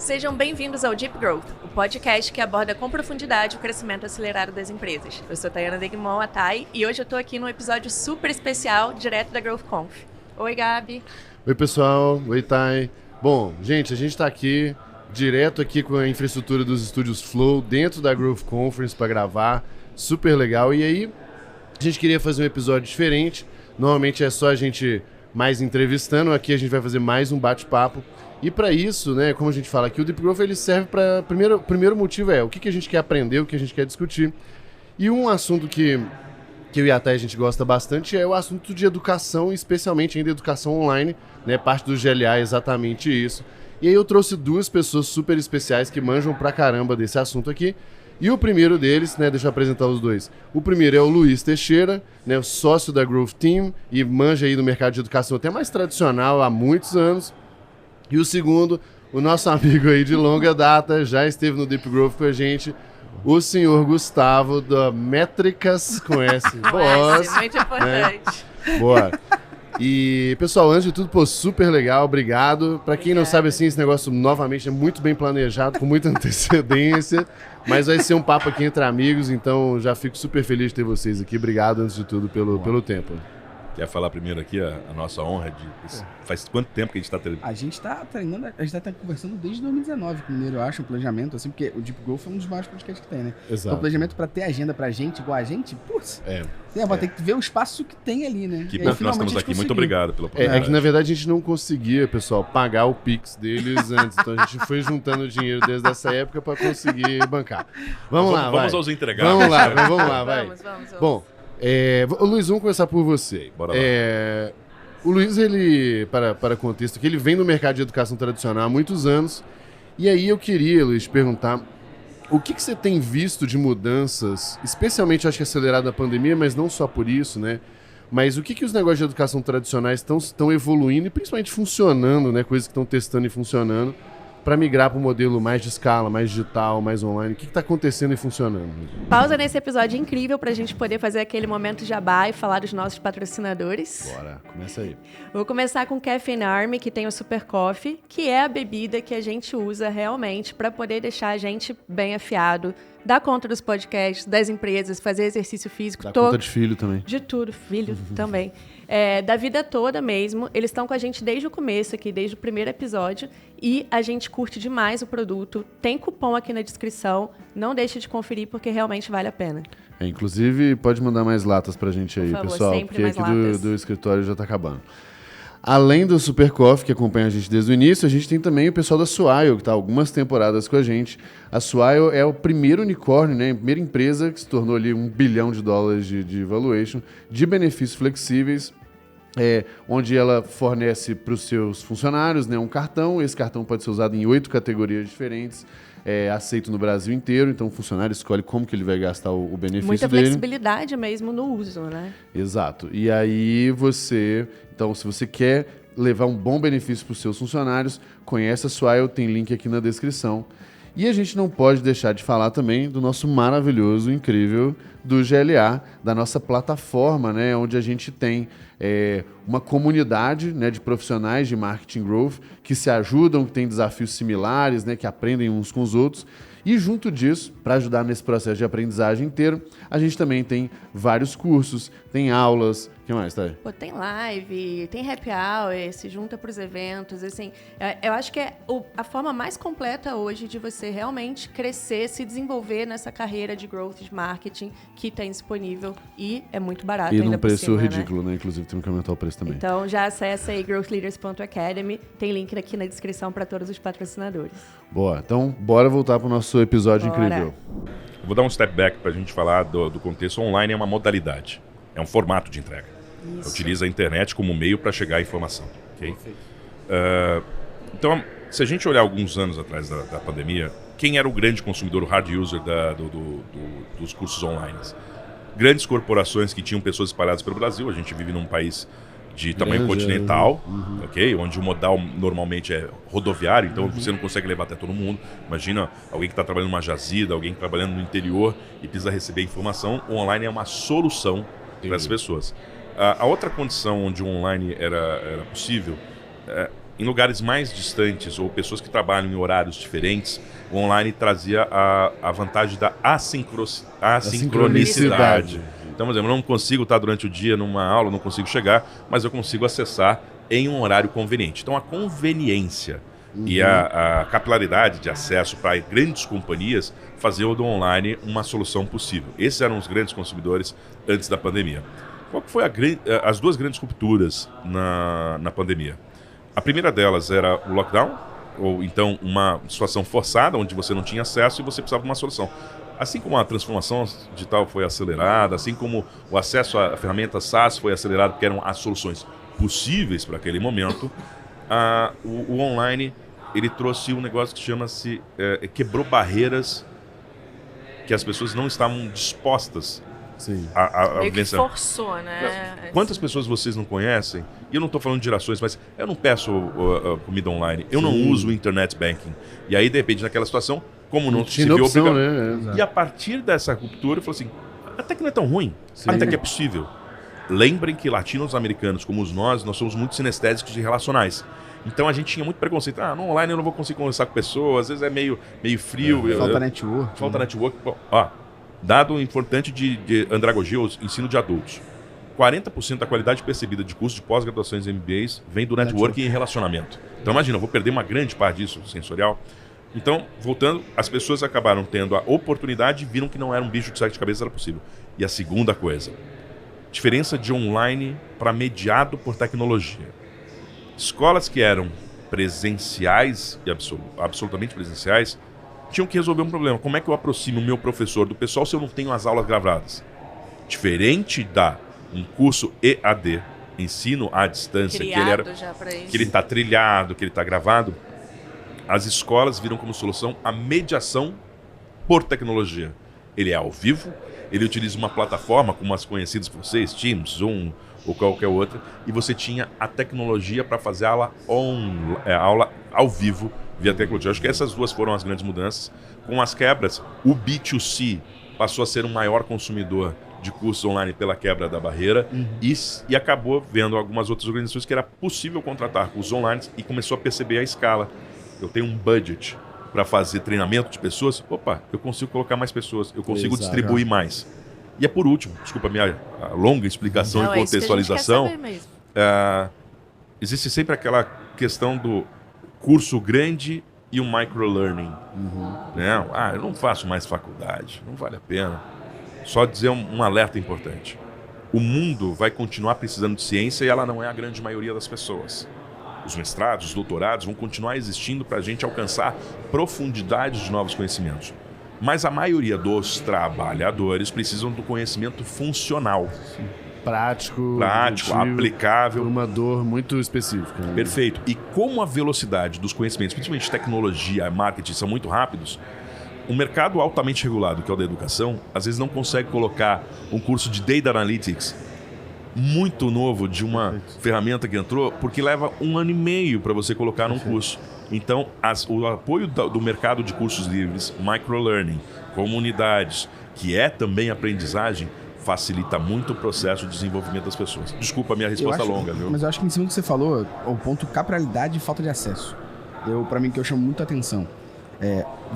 Sejam bem-vindos ao Deep Growth, o podcast que aborda com profundidade o crescimento acelerado das empresas. Eu sou Tayana Degmon, a Thay, e hoje eu tô aqui num episódio super especial, direto da GrowthConf. Oi, Gabi. Oi, pessoal. Oi, Thay. Bom, gente, a gente tá aqui, direto aqui com a infraestrutura dos estúdios Flow, dentro da Growth Conference para gravar. Super legal. E aí, a gente queria fazer um episódio diferente. Normalmente é só a gente mais entrevistando. Aqui a gente vai fazer mais um bate-papo. E para isso, né, como a gente fala aqui, o Deep Growth ele serve para... Primeiro motivo é o que a gente quer aprender, o que a gente quer discutir. E um assunto que eu e a Thay a gente gosta bastante é o assunto de educação, especialmente ainda educação online, né? Parte do GLA é exatamente isso. E aí eu trouxe duas pessoas super especiais que manjam pra caramba desse assunto aqui. E o primeiro deles, né, deixa eu apresentar os dois. O primeiro é o Luiz Teixeira, né, o sócio da Growth Team e manja aí no mercado de educação até mais tradicional há muitos anos. E o segundo, o nosso amigo aí de longa data, já esteve no Deep Growth com a gente, o senhor Gustavo da Métricas, conhece? Boss, muito importante. Né? Boa. E, pessoal, antes de tudo, pô, super legal, obrigado. Pra quem não sabe, assim, esse negócio, novamente, é muito bem planejado, com muita antecedência, mas vai ser um papo aqui entre amigos, então já fico super feliz de ter vocês aqui. Obrigado, antes de tudo, pelo tempo. Quer falar primeiro aqui a nossa honra de... Faz quanto tempo que a gente está treinando? A gente está treinando, a gente está conversando desde 2019 primeiro, eu acho, o planejamento, assim, porque o Deep Growth é um dos maiores podcasts que tem, né? Exato. Então o planejamento para ter agenda pra gente, igual a gente, putz, vai ter que ver o espaço que tem ali, né? Que bom que nós estamos aqui, muito obrigado pela oportunidade. É que na verdade a gente não conseguia, pessoal, pagar o Pix deles antes, então a gente foi juntando dinheiro desde essa época para conseguir bancar. Vamos lá, vamos aos entregados. Vamos lá, vai. Vamos. Bom, Luiz, vamos começar por você. Bora lá. O Luiz, ele, para contexto, que ele vem do mercado de educação tradicional há muitos anos. E aí eu queria, Luiz, perguntar o que você tem visto de mudanças, especialmente, acho que acelerado na pandemia, mas não só por isso, né? Mas o que os negócios de educação tradicionais estão evoluindo e principalmente funcionando, né? Coisas que estão testando e funcionando, para migrar para um modelo mais de escala, mais digital, mais online? O que está acontecendo e funcionando? Pausa nesse episódio incrível para a gente poder fazer aquele momento jabá e falar dos nossos patrocinadores. Bora, começa aí. Vou começar com Caffeine Army, que tem o Super Coffee, que é a bebida que a gente usa realmente para poder deixar a gente bem afiado, dar conta dos podcasts, das empresas, fazer exercício físico. Dar conta de filho também. De tudo, filho também. Da vida toda mesmo. Eles estão com a gente desde o começo aqui, desde o primeiro episódio. E a gente curte demais o produto. Tem cupom aqui na descrição. Não deixe de conferir, porque realmente vale a pena. Inclusive, pode mandar mais latas pra gente aí, por favor, pessoal. Sempre porque mais aqui latas. do escritório já tá acabando. Além do Super Coffee, que acompanha a gente desde o início, a gente tem também o pessoal da Swile, que está há algumas temporadas com a gente. A Swile é o primeiro unicórnio, né, a primeira empresa que se tornou ali $1 bilhão de valuation, de benefícios flexíveis, onde ela fornece para os seus funcionários, né, um cartão. Esse cartão pode ser usado em 8 categorias diferentes, aceito no Brasil inteiro, então o funcionário escolhe como que ele vai gastar o benefício Muita dele. flexibilidade mesmo no uso, né? Exato. E aí então, se você quer levar um bom benefício para os seus funcionários, conhece a Swile, tem link aqui na descrição. E a gente não pode deixar de falar também do nosso maravilhoso, incrível, do GLA, da nossa plataforma, né, onde a gente tem uma comunidade, né, de profissionais de marketing growth que se ajudam, que têm desafios similares, né, que aprendem uns com os outros. E junto disso, para ajudar nesse processo de aprendizagem inteiro, a gente também tem vários cursos, tem aulas. O que mais, Thay? Pô, tem live, tem happy hour, se junta para os eventos. Assim, eu acho que é a forma mais completa hoje de você realmente crescer, se desenvolver nessa carreira de growth, de marketing que tem disponível e é muito barato. E ainda num preço por cima, ridículo, né? Inclusive, temos que aumentar o preço também. Então já acessa aí growthleaders.academy, tem link aqui na descrição para todos os patrocinadores. Boa, então bora voltar para o nosso episódio incrível. Vou dar um step back para a gente falar do contexto. Online é uma modalidade, é um formato de entrega. Utiliza a internet como meio para chegar à informação. Okay? Então, se a gente olhar alguns anos atrás da pandemia, quem era o grande consumidor, o hard user dos cursos online? Grandes corporações que tinham pessoas espalhadas pelo Brasil. A gente vive num país de tamanho continental, ok? Onde o modal normalmente é rodoviário, então você não consegue levar até todo mundo. Imagina alguém que está trabalhando numa jazida, alguém que está trabalhando no interior e precisa receber informação. O online é uma solução para as pessoas. A outra condição onde o online era possível em lugares mais distantes ou pessoas que trabalham em horários diferentes, o online trazia a vantagem da assincronicidade. Então, por exemplo, eu não consigo estar durante o dia numa aula, não consigo chegar, mas eu consigo acessar em um horário conveniente. Então, a conveniência e a capilaridade de acesso para grandes companhias fazia do online uma solução possível. Esses eram os grandes consumidores antes da pandemia. Qual que foi as duas grandes rupturas na pandemia? A primeira delas era o lockdown, ou então uma situação forçada, onde você não tinha acesso e você precisava de uma solução. Assim como a transformação digital foi acelerada, assim como o acesso à ferramenta SaaS foi acelerado, porque eram as soluções possíveis para aquele momento, o online ele trouxe um negócio que chama-se... quebrou barreiras que as pessoas não estavam dispostas a meio que vencer. forçou, né? Quantas pessoas vocês não conhecem? E eu não estou falando de gerações, mas eu não peço comida online, eu não uso o internet banking. E aí, de repente, naquela situação, como não se viu opção, obrigado. né? E a partir dessa ruptura, eu falei assim, até que não é tão ruim, até que é possível. Lembrem que latinos-americanos, como nós somos muito sinestésicos e relacionais. Então a gente tinha muito preconceito. No online eu não vou conseguir conversar com pessoas, às vezes é meio frio. Falta network. Falta network. Bom, dado importante de andragogia, ensino de adultos. 40% da qualidade percebida de cursos de pós-graduações e MBAs vem do networking e relacionamento. Então imagina, eu vou perder uma grande parte disso, sensorial. Então, voltando, as pessoas acabaram tendo a oportunidade e viram que não era um bicho de sete cabeças, era possível. E a segunda coisa, diferença de online para mediado por tecnologia. Escolas que eram presenciais e absolutamente presenciais tinham que resolver um problema. Como é que eu aproximo o meu professor do pessoal se eu não tenho as aulas gravadas? Diferente um curso EAD, ensino à distância, que ele está trilhado, que ele está gravado, as escolas viram como solução a mediação por tecnologia. Ele é ao vivo, ele utiliza uma plataforma como as conhecidas por vocês, Teams, Zoom ou qualquer outra, e você tinha a tecnologia para fazer a aula ao vivo via tecnologia. Acho que essas duas foram as grandes mudanças. Com as quebras, o B2C passou a ser um maior consumidor de cursos online pela quebra da barreira e acabou vendo algumas outras organizações que era possível contratar cursos online e começou a perceber a escala. Eu tenho um budget para fazer treinamento de pessoas, eu consigo colocar mais pessoas, eu consigo distribuir mais. E por último, desculpa a minha longa explicação e contextualização, existe sempre aquela questão do curso grande e o microlearning. Né? Eu não faço mais faculdade, não vale a pena. Só dizer um alerta importante. O mundo vai continuar precisando de ciência e ela não é a grande maioria das pessoas. Os mestrados, os doutorados vão continuar existindo para a gente alcançar profundidade de novos conhecimentos. Mas a maioria dos trabalhadores precisam do conhecimento funcional. Prático, aplicável. Por uma dor muito específica. Né? Perfeito. E como a velocidade dos conhecimentos, principalmente tecnologia e marketing, são muito rápidos, um mercado altamente regulado, que é o da educação, às vezes não consegue colocar um curso de Data Analytics muito novo de uma ferramenta que entrou, porque leva 1 ano e meio para você colocar num curso. Então, o apoio do mercado de cursos livres, microlearning, comunidades, que é também aprendizagem, facilita muito o processo de desenvolvimento das pessoas. Desculpa a minha resposta longa, viu? Mas eu acho que em cima do que você falou, o ponto capilaridade e falta de acesso. Para mim, que eu chamo muita atenção.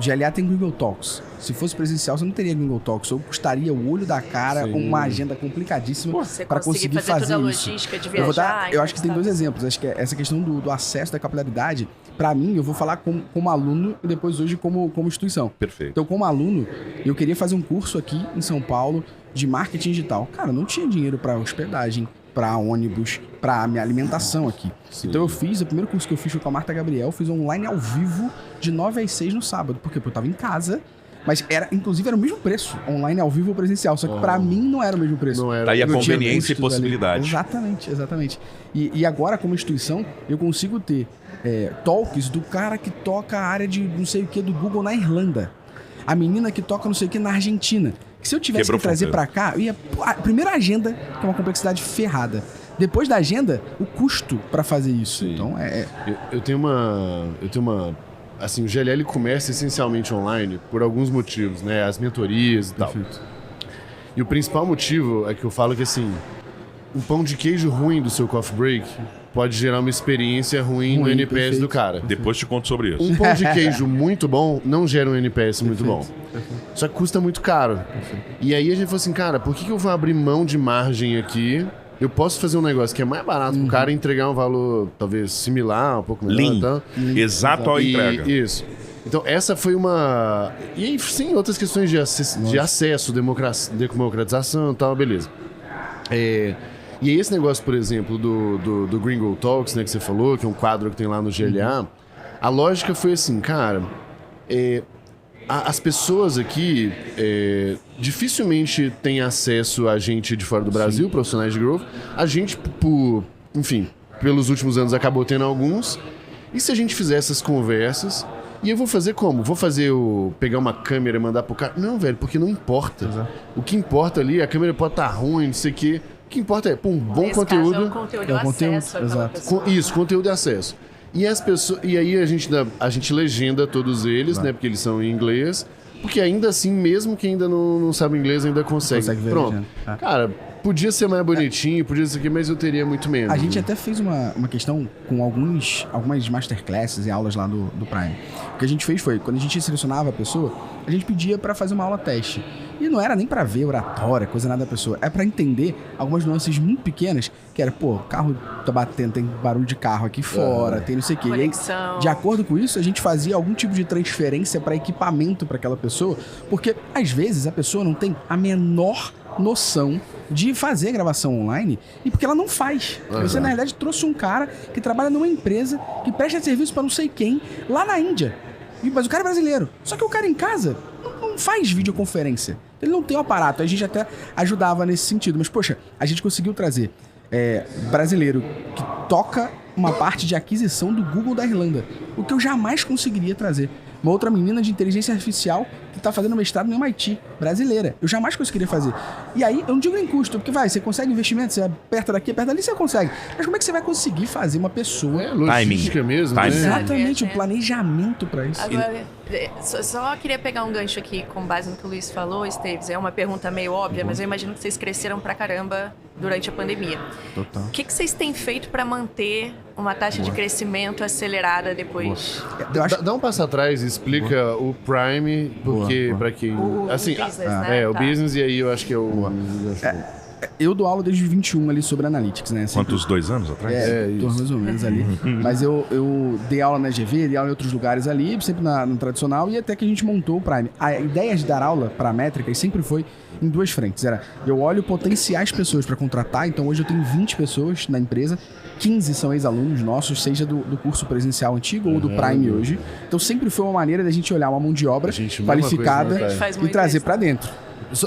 GLA tem Google Talks. Se fosse presencial, você não teria Google Talks. Ou custaria o olho da cara uma agenda complicadíssima para conseguir fazer toda a isso. logística de viajar. Eu acho que tem 2 exemplos. Acho que essa questão do acesso da capilaridade, para mim, eu vou falar como aluno e depois hoje como instituição. Perfeito. Então, como aluno, eu queria fazer um curso aqui em São Paulo de marketing digital. Cara, eu não tinha dinheiro para hospedagem, para ônibus, para minha alimentação aqui. Sim. Então o primeiro curso que eu fiz foi com a Marta Gabriel, fiz online ao vivo de 9 às 6 no sábado, porque eu tava em casa, mas inclusive era o mesmo preço, online ao vivo ou presencial, só que para mim não era o mesmo preço. Não era. Daí a conveniência e possibilidade. Exatamente. E agora, como instituição, eu consigo ter talks do cara que toca a área de não sei o que do Google na Irlanda, a menina que toca não sei o que na Argentina. Se eu tivesse que trazer para cá, a primeira agenda, que é uma complexidade ferrada. Depois da agenda, o custo para fazer isso. Sim. Então Eu tenho uma assim, o GLL começa essencialmente online por alguns motivos, né? As mentorias e tal. E o principal motivo é que eu falo que assim, um pão de queijo ruim do seu coffee break pode gerar uma experiência ruim no NPS perfeito. do cara. Depois te conto sobre isso. Um pão de queijo muito bom não gera um NPS muito bom. Só que custa muito caro. E aí a gente falou assim, cara, por que eu vou abrir mão de margem aqui? Eu posso fazer um negócio que é mais barato pro cara e entregar um valor talvez similar, um pouco melhor. Lean. Então. Exato à entrega. Isso. Então, essa foi uma... E aí, sim, outras questões de acesso, democratização e tal, beleza. E aí, esse negócio, por exemplo, do Gringo Talks, né, que você falou, que é um quadro que tem lá no GLA, a lógica foi assim, cara, as pessoas aqui dificilmente têm acesso a gente de fora do Brasil, profissionais de growth. A gente, enfim, pelos últimos anos acabou tendo alguns. E se a gente fizer essas conversas... E eu vou fazer como? Vou fazer pegar uma câmera e mandar pro cara? Não, velho, porque não importa. Exato. O que importa ali, a câmera pode estar ruim, não sei o quê. O que importa é, um bom conteúdo. Caso é o conteúdo e o acesso. Exato. Isso, conteúdo e acesso. E as pessoas. E aí a gente legenda todos eles, né? Porque eles são em inglês. Porque ainda assim, mesmo que ainda não sabe inglês, ainda consegue. Ver, pronto. Cara, podia ser mais bonitinho, podia ser aqui, mas eu teria muito menos. A gente até fez uma questão com algumas masterclasses e aulas lá do Prime. O que a gente fez foi, quando a gente selecionava a pessoa, a gente pedia pra fazer uma aula teste. E não era nem pra ver oratória, coisa nada da pessoa. É pra entender algumas nuances muito pequenas, que era, o carro tá batendo, tem barulho de carro aqui fora, tem não sei o quê. Conexão. E aí, de acordo com isso, a gente fazia algum tipo de transferência pra equipamento pra aquela pessoa, porque às vezes a pessoa não tem a menor noção de fazer gravação online e porque ela não faz. Você, na realidade, trouxe um cara que trabalha numa empresa que presta serviço pra não sei quem lá na Índia. Mas o cara é brasileiro. Só que o cara em casa não faz videoconferência. Ele não tem o aparato. A gente até ajudava nesse sentido. Mas, poxa, a gente conseguiu trazer brasileiro que toca uma parte de aquisição do Google da Irlanda. O que eu jamais conseguiria trazer. Uma outra menina de inteligência artificial que tá fazendo mestrado no MIT, brasileira. Eu jamais conseguiria fazer. E aí, eu não digo em custo, porque você consegue investimento, você aperta daqui, aperta ali, você consegue. Mas como é que você vai conseguir fazer uma pessoa... logística mesmo, né? Exatamente, o planejamento para isso. Agora, só queria pegar um gancho aqui com base no que o Luiz falou, Esteves. É uma pergunta meio óbvia, mas eu imagino que vocês cresceram pra caramba durante a pandemia. Total. O que vocês têm feito para manter uma taxa de crescimento acelerada depois? Dá um passo atrás e explica o Prime, porque para quem... assim, o business, né? o business, e aí eu acho que é o... Eu dou aula desde 21 ali sobre Analytics, né? Quantos, 2 anos atrás? Mais ou menos ali. Mas eu dei aula na GV, dei aula em outros lugares ali, sempre no tradicional, e até que a gente montou o Prime. A ideia de dar aula para métricas sempre foi em duas frentes. Eu olho potenciais pessoas para contratar, então hoje eu tenho 20 pessoas na empresa, 15 são ex-alunos nossos, seja do curso presencial antigo ou do Prime hoje. Então sempre foi uma maneira da gente olhar uma mão de obra qualificada e trazer para dentro.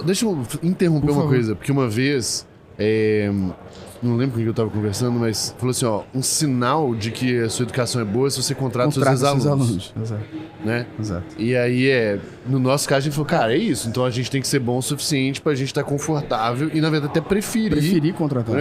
Deixa eu interromper uma coisa, porque uma vez, não lembro com quem eu estava conversando, mas falou assim, um sinal de que a sua educação é boa é se você contrata seus ex-alunos. Exato. Né? Exato. E aí, no nosso caso, a gente falou, cara, é isso, então a gente tem que ser bom o suficiente pra gente estar confortável e, na verdade, até preferir contratar.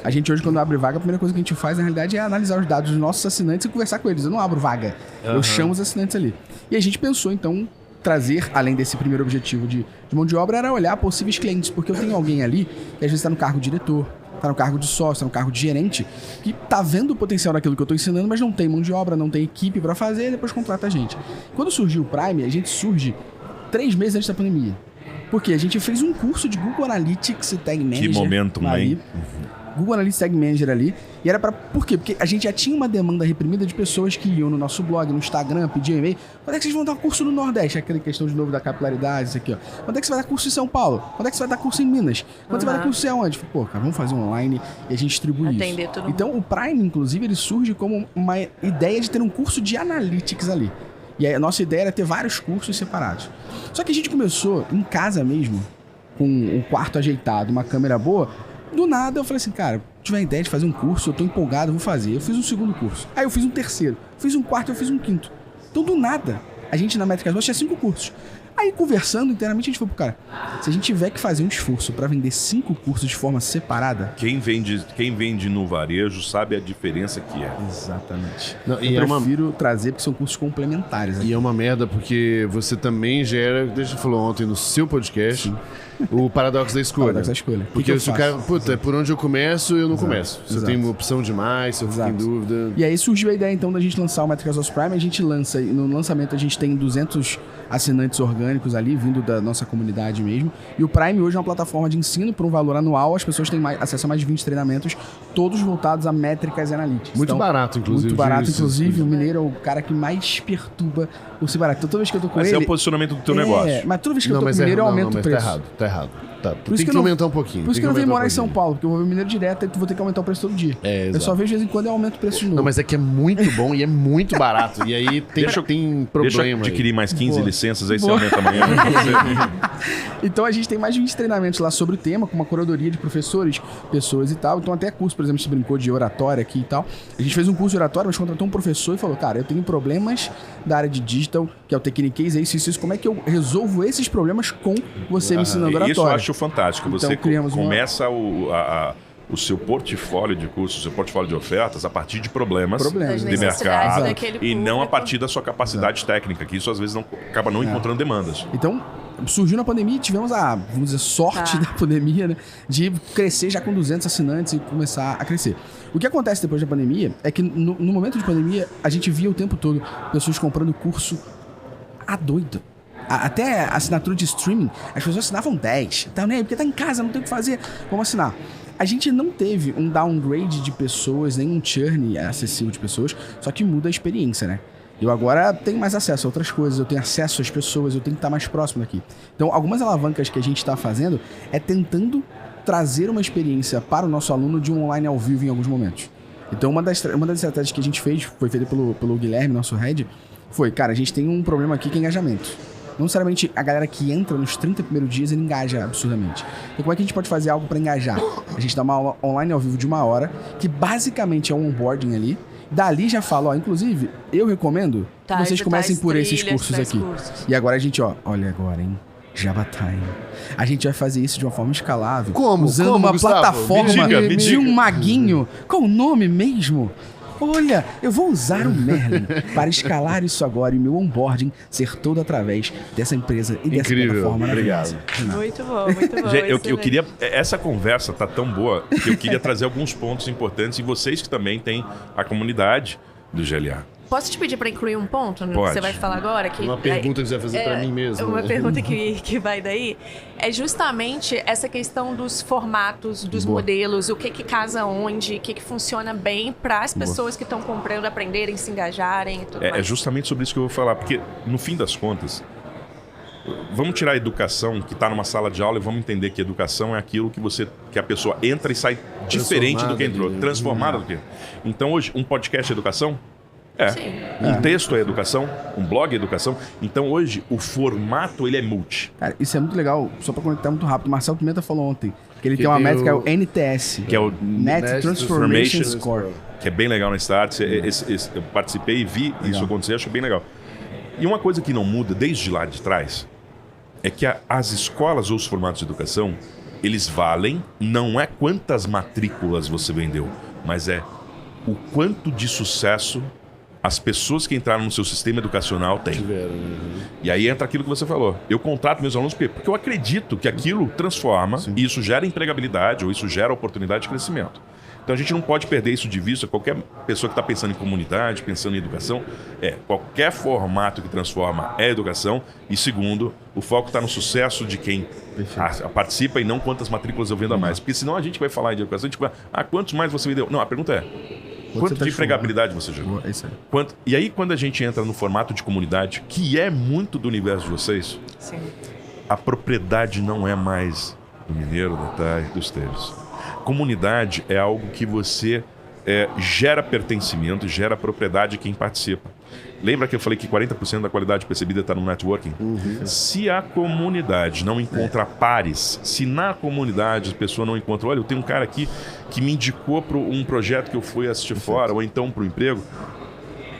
A gente hoje, quando abre vaga, a primeira coisa que a gente faz, na realidade, é analisar os dados dos nossos assinantes e conversar com eles. Eu não abro vaga, eu chamo os assinantes ali. E a gente pensou, então, trazer, além desse primeiro objetivo de mão de obra, era olhar possíveis clientes, porque eu tenho alguém ali que às vezes está no cargo de diretor, está no cargo de sócio, está no cargo de gerente, que está vendo o potencial daquilo que eu estou ensinando, mas não tem mão de obra, não tem equipe para fazer, e depois contrata a gente. Quando surgiu o Prime, a gente surge 3 meses antes da pandemia. Porque a gente fez um curso de Google Analytics e Tag Manager. Que momento, hein? Google Analytics Tag Manager ali. E era pra... Por quê? Porque a gente já tinha uma demanda reprimida de pessoas que iam no nosso blog, no Instagram, pediam e-mail. Quando é que vocês vão dar curso no Nordeste? Aquela questão de novo da capilaridade, isso aqui, ó. Quando é que você vai dar curso em São Paulo? Quando é que você vai dar curso em Minas? Quando você vai dar curso em aonde? Pô, cara, vamos fazer online e a gente distribui Atender isso. Todo mundo. Então, o Prime, inclusive, ele surge como uma ideia de ter um curso de Analytics ali. E aí, a nossa ideia era ter vários cursos separados. Só que a gente começou em casa mesmo, com um quarto ajeitado, uma câmera boa. Do nada, eu falei assim, cara, tive a ideia de fazer um curso, eu tô empolgado, vou fazer. Eu fiz um segundo curso. Aí eu fiz um terceiro. Fiz um quarto, eu fiz um quinto. Então, do nada, a gente na Métricas Boas tinha 5 cursos. Aí, conversando internamente, a gente falou pro cara, se a gente tiver que fazer um esforço para vender 5 cursos de forma separada... Quem vende no varejo sabe a diferença que é. Exatamente. Não, eu prefiro trazer porque são cursos complementares. Né? E é uma merda porque você também gera, deixa eu falar ontem no seu podcast, sim, o paradoxo da escolha. Paradoxo da escolha. Porque se o cara, puta, por onde eu começo, eu não começo. Se eu tenho uma opção demais, se eu fico em dúvida. E aí surgiu a ideia então da gente lançar o Métricas of Prime. A gente lança, no lançamento a gente tem 200 assinantes orgânicos ali, vindo da nossa comunidade mesmo. E o Prime hoje é uma plataforma de ensino por um valor anual. As pessoas têm acesso a mais de 20 treinamentos, todos voltados a métricas e analytics. Muito barato, inclusive. Muito barato, inclusive. O Mineiro é o cara que mais perturba o ser barato. Então, toda vez que eu tô com ele... Mas é o posicionamento do teu negócio. Mas toda vez que eu tô com o Mineiro, eu aumento o preço. Tá errado. Tá. Tem que aumentar um pouquinho. Por isso que eu não venho morar em São Paulo, porque eu vou ver o Mineiro direto e vou ter que aumentar o preço todo dia. Eu só vejo de vez em quando e aumento o preço de novo. Não, mas é que é muito bom e é muito barato. E aí tem problema. Deixa eu adquirir mais 15 licenças, aí você aumenta amanhã. Então a gente tem mais de 20 treinamentos lá sobre o tema, com uma curadoria de professores, pessoas e tal. Então até curso, por exemplo, se brincou de oratória aqui e tal. A gente fez um curso de oratória, mas contratou um professor e falou, cara, eu tenho problemas da área de digital, que é o Techniquez, isso, como é que eu resolvo esses problemas com você me ensinando oratória? Isso eu acho fantástico. Então, você começa o seu portfólio de cursos, o seu portfólio de ofertas a partir de problemas de mercado e não a partir da sua capacidade técnica, que isso às vezes acaba não encontrando demandas. Então, surgiu na pandemia, tivemos a, vamos dizer, sorte da pandemia, né, de crescer já com 200 assinantes e começar a crescer. O que acontece depois da pandemia é que no momento de pandemia a gente via o tempo todo pessoas comprando curso a doido. Até assinatura de streaming, as pessoas assinavam 10. Então, né, porque tá em casa, não tem o que fazer, vamos assinar. A gente não teve um downgrade de pessoas, nem um churn acessível de pessoas, só que muda a experiência, né? Eu agora tenho mais acesso a outras coisas, eu tenho acesso às pessoas, eu tenho que estar mais próximo daqui. Então, algumas alavancas que a gente está fazendo é tentando trazer uma experiência para o nosso aluno de um online ao vivo em alguns momentos. Então, uma das estratégias que a gente fez, foi feita pelo Guilherme, nosso head, foi, cara, a gente tem um problema aqui que é engajamento. Não necessariamente a galera que entra nos 30 primeiros dias, ele engaja absurdamente. Então, como é que a gente pode fazer algo para engajar? A gente dá uma aula online ao vivo de 1 hora, que basicamente é um onboarding ali. Dali já fala, inclusive, eu recomendo que vocês comecem por esses cursos aqui. E agora a gente, olha agora, hein? Java Time. A gente vai fazer isso de uma forma escalável. Usando uma plataforma de um maguinho. Qual o nome mesmo? Olha, eu vou usar o Merlin para escalar isso agora e meu onboarding ser todo através dessa empresa e dessa plataforma. Obrigado. Muito bom, muito bom. Gente, eu queria... Essa conversa tá tão boa que eu queria trazer alguns pontos importantes e vocês que também têm a comunidade do GLA. Posso te pedir para incluir um ponto no que você vai falar agora? Que uma pergunta que você vai fazer para mim mesmo. Uma pergunta que vai daí. É justamente essa questão dos formatos, dos modelos, o que casa onde, o que funciona bem para as pessoas que estão comprando aprenderem, se engajarem e tudo mais. É justamente sobre isso que eu vou falar, porque no fim das contas, vamos tirar a educação que está numa sala de aula e vamos entender que educação é aquilo que a pessoa entra e sai diferente do que entrou, transformada do que. Então hoje, um podcast é educação? Um texto é educação, um blog é educação. Então hoje o formato ele é multi. Cara, isso é muito legal, só para conectar muito rápido. O Marcelo Pimenta falou ontem que ele tem uma métrica, é o NTS, que é o Net Transformation Score, que é bem legal na Start. Eu participei e vi isso acontecer, acho bem legal. E uma coisa que não muda desde lá de trás é que as escolas ou os formatos de educação, eles valem, não é quantas matrículas você vendeu, mas é o quanto de sucesso as pessoas que entraram no seu sistema educacional têm. E aí entra aquilo que você falou. Eu contrato meus alunos porque eu acredito que aquilo transforma e isso gera empregabilidade ou isso gera oportunidade de crescimento. Então a gente não pode perder isso de vista. Qualquer pessoa que está pensando em comunidade, pensando em educação, qualquer formato que transforma é educação. E segundo, o foco está no sucesso de quem participa e não quantas matrículas eu vendo a mais. Porque senão a gente vai falar de educação, a gente vai, quantos mais você vendeu? Não, a pergunta é, quanto de empregabilidade você gerou? E aí, quando a gente entra no formato de comunidade, que é muito do universo de vocês, a propriedade não é mais do Mineiro, da TAI, dos Teles. Comunidade é algo que você gera pertencimento, gera propriedade de quem participa. Lembra que eu falei que 40% da qualidade percebida está no networking? Se a comunidade não encontra pares, se na comunidade a pessoa não encontra, olha, eu tenho um cara aqui que me indicou para um projeto que eu fui assistir fora, ou então para o emprego,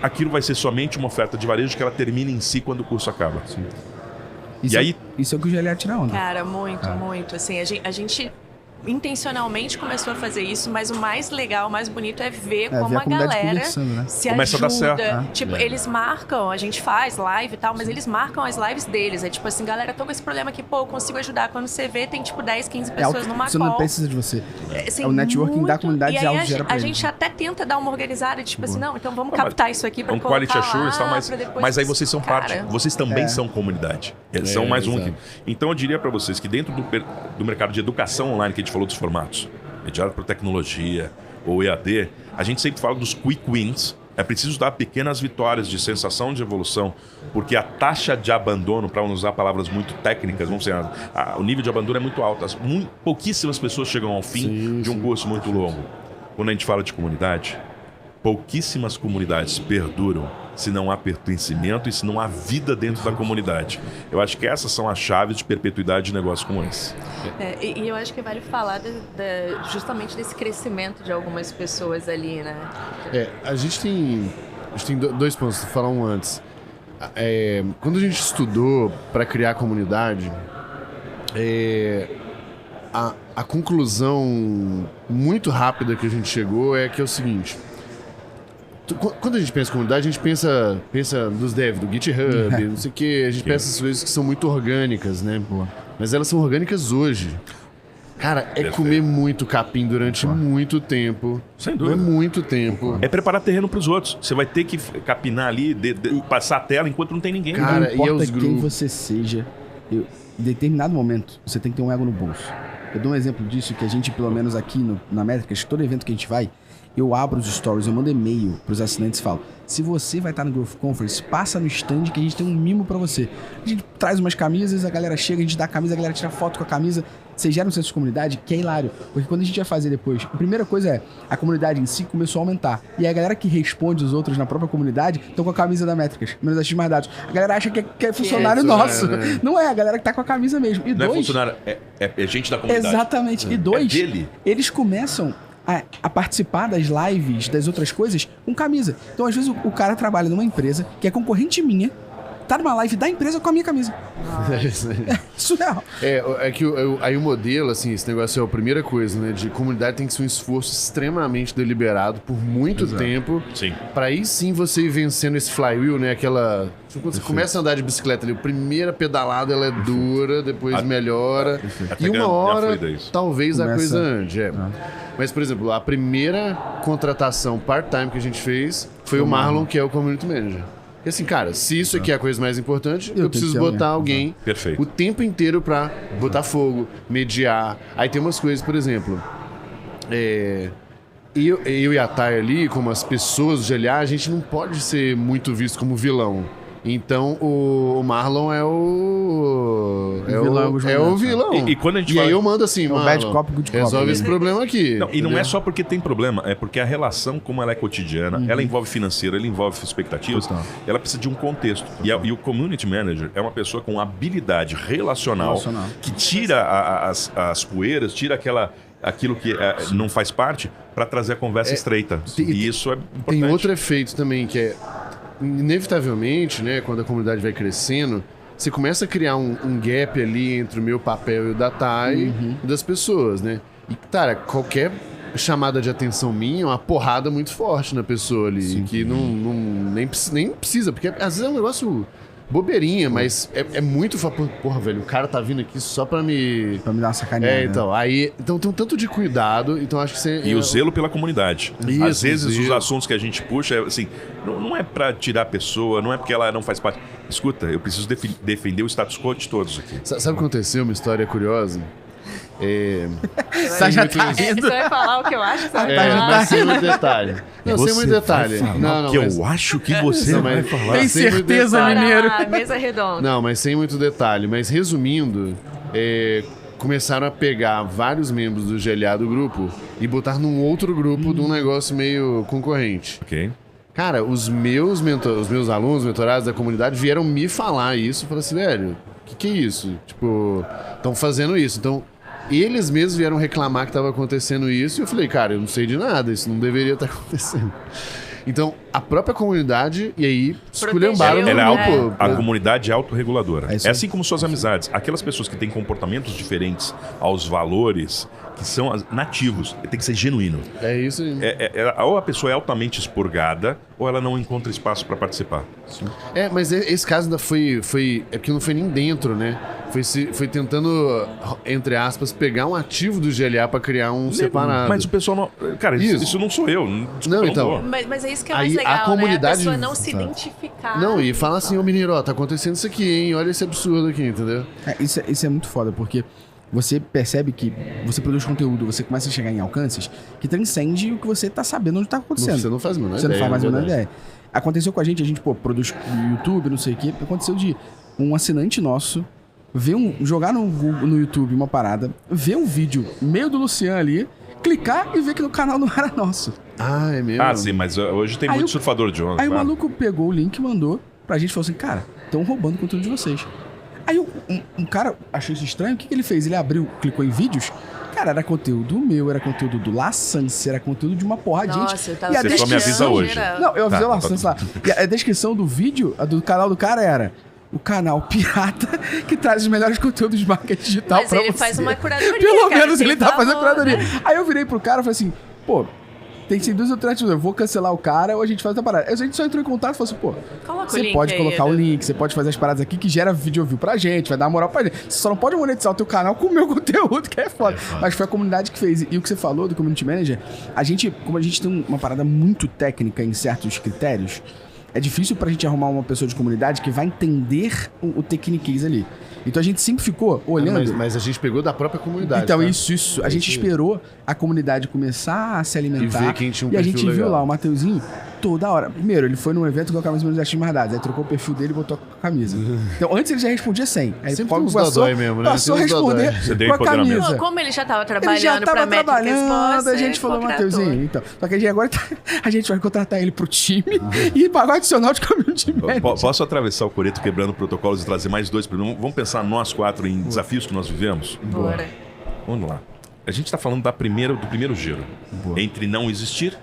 aquilo vai ser somente uma oferta de varejo que ela termina em si quando o curso acaba. Isso é o que o GLA tira onda. Cara, muito. Assim, a gente intencionalmente começou a fazer isso, mas o mais legal, o mais bonito é ver como a galera né? se começa ajuda. a dar certo. Tipo, eles marcam, a gente faz live e tal, mas eles marcam as lives deles. É tipo assim, galera, tô com esse problema aqui, pô, eu consigo ajudar. Quando você vê, tem tipo 10, 15 pessoas numa Você call. não precisa de você. Assim, É o networking da comunidade e aí autogera pra a eles. gente até tenta dar uma organizada, tipo assim, não, então vamos captar isso aqui pra um colocar quality assurance, lá, tal, pra depois... mas aí vocês são parte. Cara, Vocês também são comunidade. Eles são mais um. exato. Então eu diria para vocês que dentro do mercado de educação online, que a gente falou dos formatos, mediado por tecnologia ou EAD, a gente sempre fala dos quick wins. É preciso dar pequenas vitórias de sensação de evolução, porque a taxa de abandono, para não usar palavras muito técnicas, vamos dizer, o nível de abandono é muito alto. Pouquíssimas pessoas chegam ao fim de um curso muito longo. Quando a gente fala de comunidade, pouquíssimas comunidades perduram se não há pertencimento e se não há vida dentro da comunidade. Eu acho que essas são as chaves de perpetuidade de negócios como esse. E eu acho que vale falar justamente desse crescimento de algumas pessoas ali, né? A gente tem dois pontos, vou falar um antes. Quando a gente estudou para criar a comunidade, a conclusão muito rápida que a gente chegou é que é o seguinte: quando a gente pensa em comunidade, a gente pensa dos devs, do GitHub, não sei o quê, a gente pensa essas coisas que são muito orgânicas, né? Mas elas são orgânicas hoje. Cara, comer muito capim durante muito tempo. Sem dúvida. Muito tempo. É preparar terreno para os outros. Você vai ter que capinar ali, passar a tela enquanto não tem ninguém. Cara, Não importa e os quem grupos? você seja, em determinado momento, você tem que ter um ego no bolso. Eu dou um exemplo disso, que a gente, pelo menos aqui na Métricas, todo evento que a gente vai, eu abro os stories, eu mando e-mail pros assinantes e falo: se você vai estar no Growth Conference, passa no stand que a gente tem um mimo pra você. A gente traz umas camisas, a galera chega, a gente dá a camisa, a galera tira foto com a camisa. Você gera um senso de comunidade que é hilário. Porque quando a gente vai fazer depois, a primeira coisa é, a comunidade em si começou a aumentar. E a galera que responde os outros na própria comunidade estão com a camisa da Métricas, menos a X mais dados. A galera acha que é funcionário nosso. né? Não é, a galera que tá com a camisa mesmo. E Não dois, é funcionário, é gente da comunidade. exatamente. E dois, dele. eles começam a participar das lives, das outras coisas, com camisa. Então, às vezes, o cara trabalha numa empresa que é concorrente minha, tá numa live da empresa com a minha camisa. É surreal. Aí o modelo, assim, esse negócio é a primeira coisa, né? De comunidade tem que ser um esforço extremamente deliberado por muito tempo. Sim. Pra aí sim você ir vencendo esse flywheel, né? Aquela... Quando você começa a andar de bicicleta ali, a primeira pedalada ela é dura, depois melhora. Até E ganha uma hora, fluidez. talvez a Começa- coisa ande. Mas, por exemplo, a primeira contratação part-time que a gente fez foi o Marlon, que é o Community Manager. E assim, cara, se isso aqui é a coisa mais importante, eu tenho preciso que ter botar alguém. alguém Perfeito. o tempo inteiro pra botar fogo, mediar. Aí tem umas coisas, por exemplo, eu e a Thay ali, como as pessoas do GLA, a gente não pode ser muito visto como vilão. Então o Marlon é o vilão. E quando a gente E fala- aí eu mando assim, o Marlon, bad cop, good cop. resolve esse problema aqui. Não, e não é entendeu? só porque tem problema, é porque a relação, como ela é cotidiana, ela envolve financeiro, ela envolve expectativas, Total. ela precisa de um contexto. E o Community Manager é uma pessoa com habilidade relacional. Que tira as poeiras, tira aquilo que não faz parte, para trazer a conversa estreita. E isso é importante. Tem outro efeito também, que é, inevitavelmente, né, quando a comunidade vai crescendo, você começa a criar um gap ali entre o meu papel e o da Thay e das pessoas, né? E, cara, qualquer chamada de atenção minha é uma porrada muito forte na pessoa ali, que nem precisa, porque às vezes é um negócio bobeirinha, mas é muito... Porra, velho, o cara tá vindo aqui só pra me... Pra me dar uma sacaneada. Então tem um tanto de cuidado, então acho que você... E o zelo pela comunidade. Isso, Às vezes zelo. os assuntos que a gente puxa, assim, não é pra tirar a pessoa, não é porque ela não faz parte. Escuta, eu preciso defender o status quo de todos aqui. Sabe o que aconteceu? Uma história curiosa. Você já tá rindo. Você vai falar o que eu acho que você vai Mas falar? sem muito detalhe. Não, sem muito detalhe. Não, que mas... eu acho que você Não, vai mas- falar. Tem sem muito certeza, detalhe. mineiro? Ah, mesa redonda. Não, mas sem muito detalhe. Mas resumindo, começaram a pegar vários membros do GLA do grupo e botar num outro grupo de um negócio meio concorrente. Ok. Cara, os meus alunos, mentorados da comunidade vieram me falar isso. Falaram assim, velho, o que é isso? Tipo, estão fazendo isso. Então, eles mesmos vieram reclamar que estava acontecendo isso. E eu falei, cara, eu não sei de nada, isso não deveria estar acontecendo. Então, a própria comunidade, e aí, esculhambaram Ela no é grupo. a comunidade é autorreguladora. É isso É aí. assim como suas amizades. Aquelas pessoas que têm comportamentos diferentes aos valores, que são nativos, tem que ser genuíno. É isso aí. Ou a pessoa é altamente expurgada, ou ela não encontra espaço para participar. Mas esse caso ainda foi... É porque não foi nem dentro, né? Foi tentando, entre aspas, pegar um ativo do GLA pra criar um separado. Mas o pessoal não... Cara, isso não sou eu. Desculpa, Não, então. vou. Mas é isso que é Aí, mais legal, a comunidade- né? A pessoa não se identificar. Não, e fala assim, ô mineiro, ó, tá acontecendo isso aqui, hein? Olha esse absurdo aqui, entendeu? Isso é muito foda, porque você percebe que você produz conteúdo, você começa a chegar em alcances que transcende o que você tá sabendo onde tá acontecendo. Você não faz a menor Você ideia. não faz mais a menor verdade. ideia. Aconteceu com a gente produz no YouTube, não sei o quê. Aconteceu de um assinante nosso jogar no YouTube uma parada, ver um vídeo meio do Luciano ali, clicar e ver que no canal não era nosso. Ah, é mesmo? Ah, sim, mas hoje tem Aí muito o- surfador de onda. Aí o claro. maluco pegou o link e mandou pra gente e falou assim, cara, estão roubando o conteúdo de vocês. Aí um cara achou isso estranho, o que ele fez? Ele abriu, clicou em vídeos, cara, era conteúdo meu, era conteúdo do Laçance, era conteúdo de uma porra de Nossa, gente. eu tava E a Você só me avisa descrição hoje. geral. Não, eu avisei Tá, o Laçance lá. E a descrição do vídeo, do canal do cara era o canal pirata que traz os melhores conteúdos de marketing digital Mas pra ele você. faz uma curadoria, Pelo cara, menos tem ele tá fazendo valor, curadoria. né? Aí eu virei pro cara e falei assim, pô, tem que ser duas alternativas. Eu vou cancelar o cara ou a gente faz outra parada. Aí a gente só entrou em contato e falou assim, pô, Coloca o você link pode aí, colocar o Edu. link, você pode fazer as paradas aqui que gera vídeo view pra gente, vai dar uma moral pra gente. Você só não pode monetizar o teu canal com o meu conteúdo, que é foda. Mas foi a comunidade que fez. E o que você falou do Community Manager, como a gente tem uma parada muito técnica em certos critérios, é difícil pra gente arrumar uma pessoa de comunidade que vai entender o techniquez ali. Então a gente sempre ficou olhando... Mas a gente pegou da própria comunidade. Então, tá? isso. A gente esperou a comunidade começar a se alimentar. E ver quem tinha um E a perfil gente viu legal. lá o Mateuzinho toda hora. Primeiro, ele foi num evento com a camisa dos Artistas Mais Dados. Aí trocou o perfil dele e botou a camisa. Então, antes ele já respondia 100. Aí Sempre tem uns dodói mesmo, né? passou a Tem uns dodói. responder Você deu com a empoderamento. camisa. Pô, como ele já tava Ele já trabalhando tava pra Métricas trabalhando, Boss, a gente falou, contratou. Mateuzinho, então. Só que agora a gente vai contratar ele pro time e pagar o adicional de community manager. Posso atravessar o coreto quebrando protocolos e trazer mais dois? Vamos pensar nós quatro em desafios que nós vivemos? Bora. Vamos lá. A gente está falando do primeiro giro. Entre não existir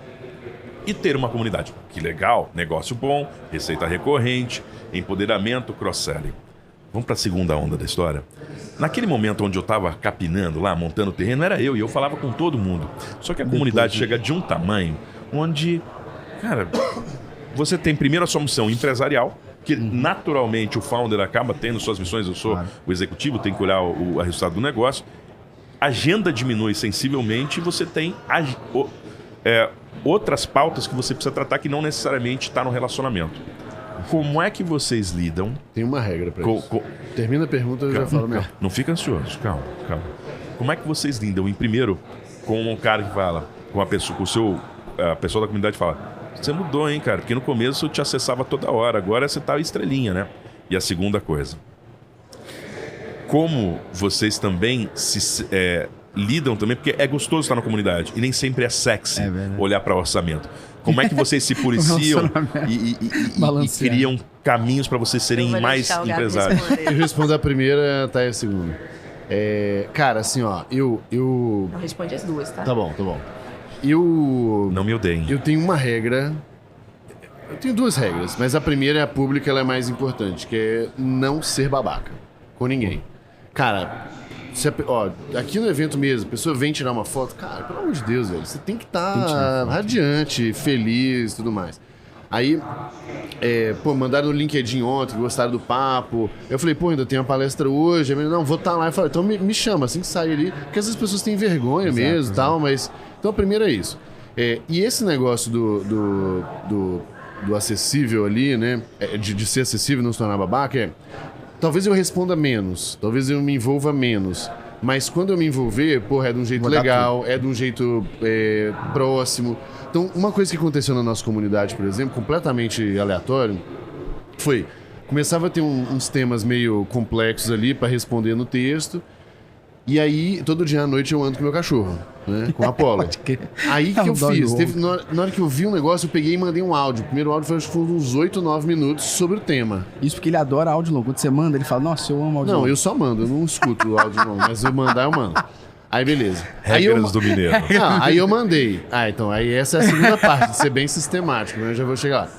e ter uma comunidade. Que legal, negócio bom, receita recorrente, empoderamento, cross-selling. Vamos para a segunda onda da história. Naquele momento onde eu estava capinando lá, montando o terreno, era eu, e eu falava com todo mundo. Só que a comunidade chega de um tamanho onde, cara, você tem primeiro a sua missão empresarial, que naturalmente o founder acaba tendo suas missões, eu sou o executivo, tem que olhar o resultado do negócio. A agenda diminui sensivelmente e você tem outras pautas que você precisa tratar que não necessariamente está no relacionamento. Como é que vocês lidam? Tem uma regra pra isso. Termina a pergunta, eu já falo mesmo. Não fica ansioso, calma. Como é que vocês lidam, primeiro, com um cara que fala, com a pessoa, a pessoa da comunidade fala, você mudou, hein, cara? Porque no começo eu te acessava toda hora, agora você tá estrelinha, né? E a segunda coisa, como vocês também lidam também, porque é gostoso estar na comunidade e nem sempre é sexy olhar para orçamento. Como é que vocês se policiam e criam caminhos para vocês serem Eu vou mais deixar o Gabi empresários? responder. Eu respondo a primeira, tá aí a segunda. Cara, assim, ó, eu... Não responde as duas, tá? Tá bom. Eu Não me odeiem. tenho uma regra. Eu tenho duas regras, mas a primeira é a pública, ela é mais importante, que é não ser babaca com ninguém. Cara, aqui no evento mesmo, a pessoa vem tirar uma foto, cara, pelo amor de Deus, velho, você tem que estar radiante, feliz e tudo mais. Aí, mandaram no LinkedIn ontem, gostaram do papo. Eu falei, ainda tem uma palestra hoje. Não, vou estar lá. Eu falei, então me chama, assim que sair ali. Porque às vezes as pessoas têm vergonha mesmo e tal, mas... Então, a primeira é isso. E esse negócio do acessível ali, né? De ser acessível e não se tornar babaca, talvez eu responda menos, talvez eu me envolva menos. Mas quando eu me envolver, é de um jeito legal, é de um jeito próximo. Então, uma coisa que aconteceu na nossa comunidade, por exemplo, completamente aleatório, foi... Começava a ter uns temas meio complexos ali para responder no texto. E aí, todo dia à noite eu ando com meu cachorro, né? Com a Apollo. Aí, o que eu fiz? Na hora que eu vi um negócio, eu peguei e mandei um áudio. O primeiro áudio foi uns 8, 9 minutos sobre o tema. Isso porque ele adora áudio longo. Quando você manda, ele fala, nossa, eu amo áudio longo. Não, eu só mando, eu não escuto o áudio longo, mas eu mandar, eu mando. Aí, beleza. Aí Regras do mineiro. Não, aí eu mandei. Então, aí essa é a segunda parte, de ser bem sistemático, né? Eu já vou chegar lá.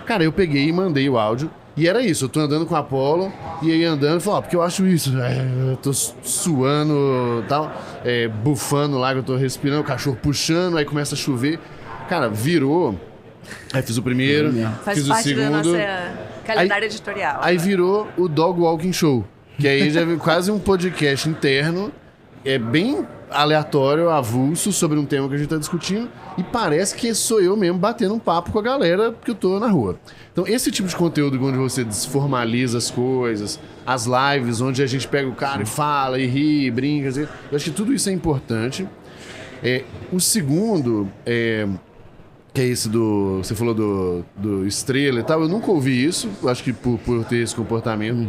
Cara, eu peguei e mandei o áudio. E era isso, eu tô andando com a Apollo, e aí andando, e porque eu acho isso, eu tô suando, tal, bufando lá, que eu tô respirando, o cachorro puxando, aí começa a chover. Cara, virou, aí fiz o primeiro, Faz fiz o parte da segundo. nossa calendário editorial. Aí virou o Dog Walking Show, que aí já veio quase um podcast interno, bem aleatório, avulso, sobre um tema que a gente tá discutindo, e parece que sou eu mesmo batendo um papo com a galera que eu tô na rua. Então, esse tipo de conteúdo onde você desformaliza as coisas, as lives onde a gente pega o cara e fala, e ri, e brinca, assim, eu acho que tudo isso é importante. O segundo, que é esse você falou do Estrela e tal, eu nunca ouvi isso, eu acho que por ter esse comportamento,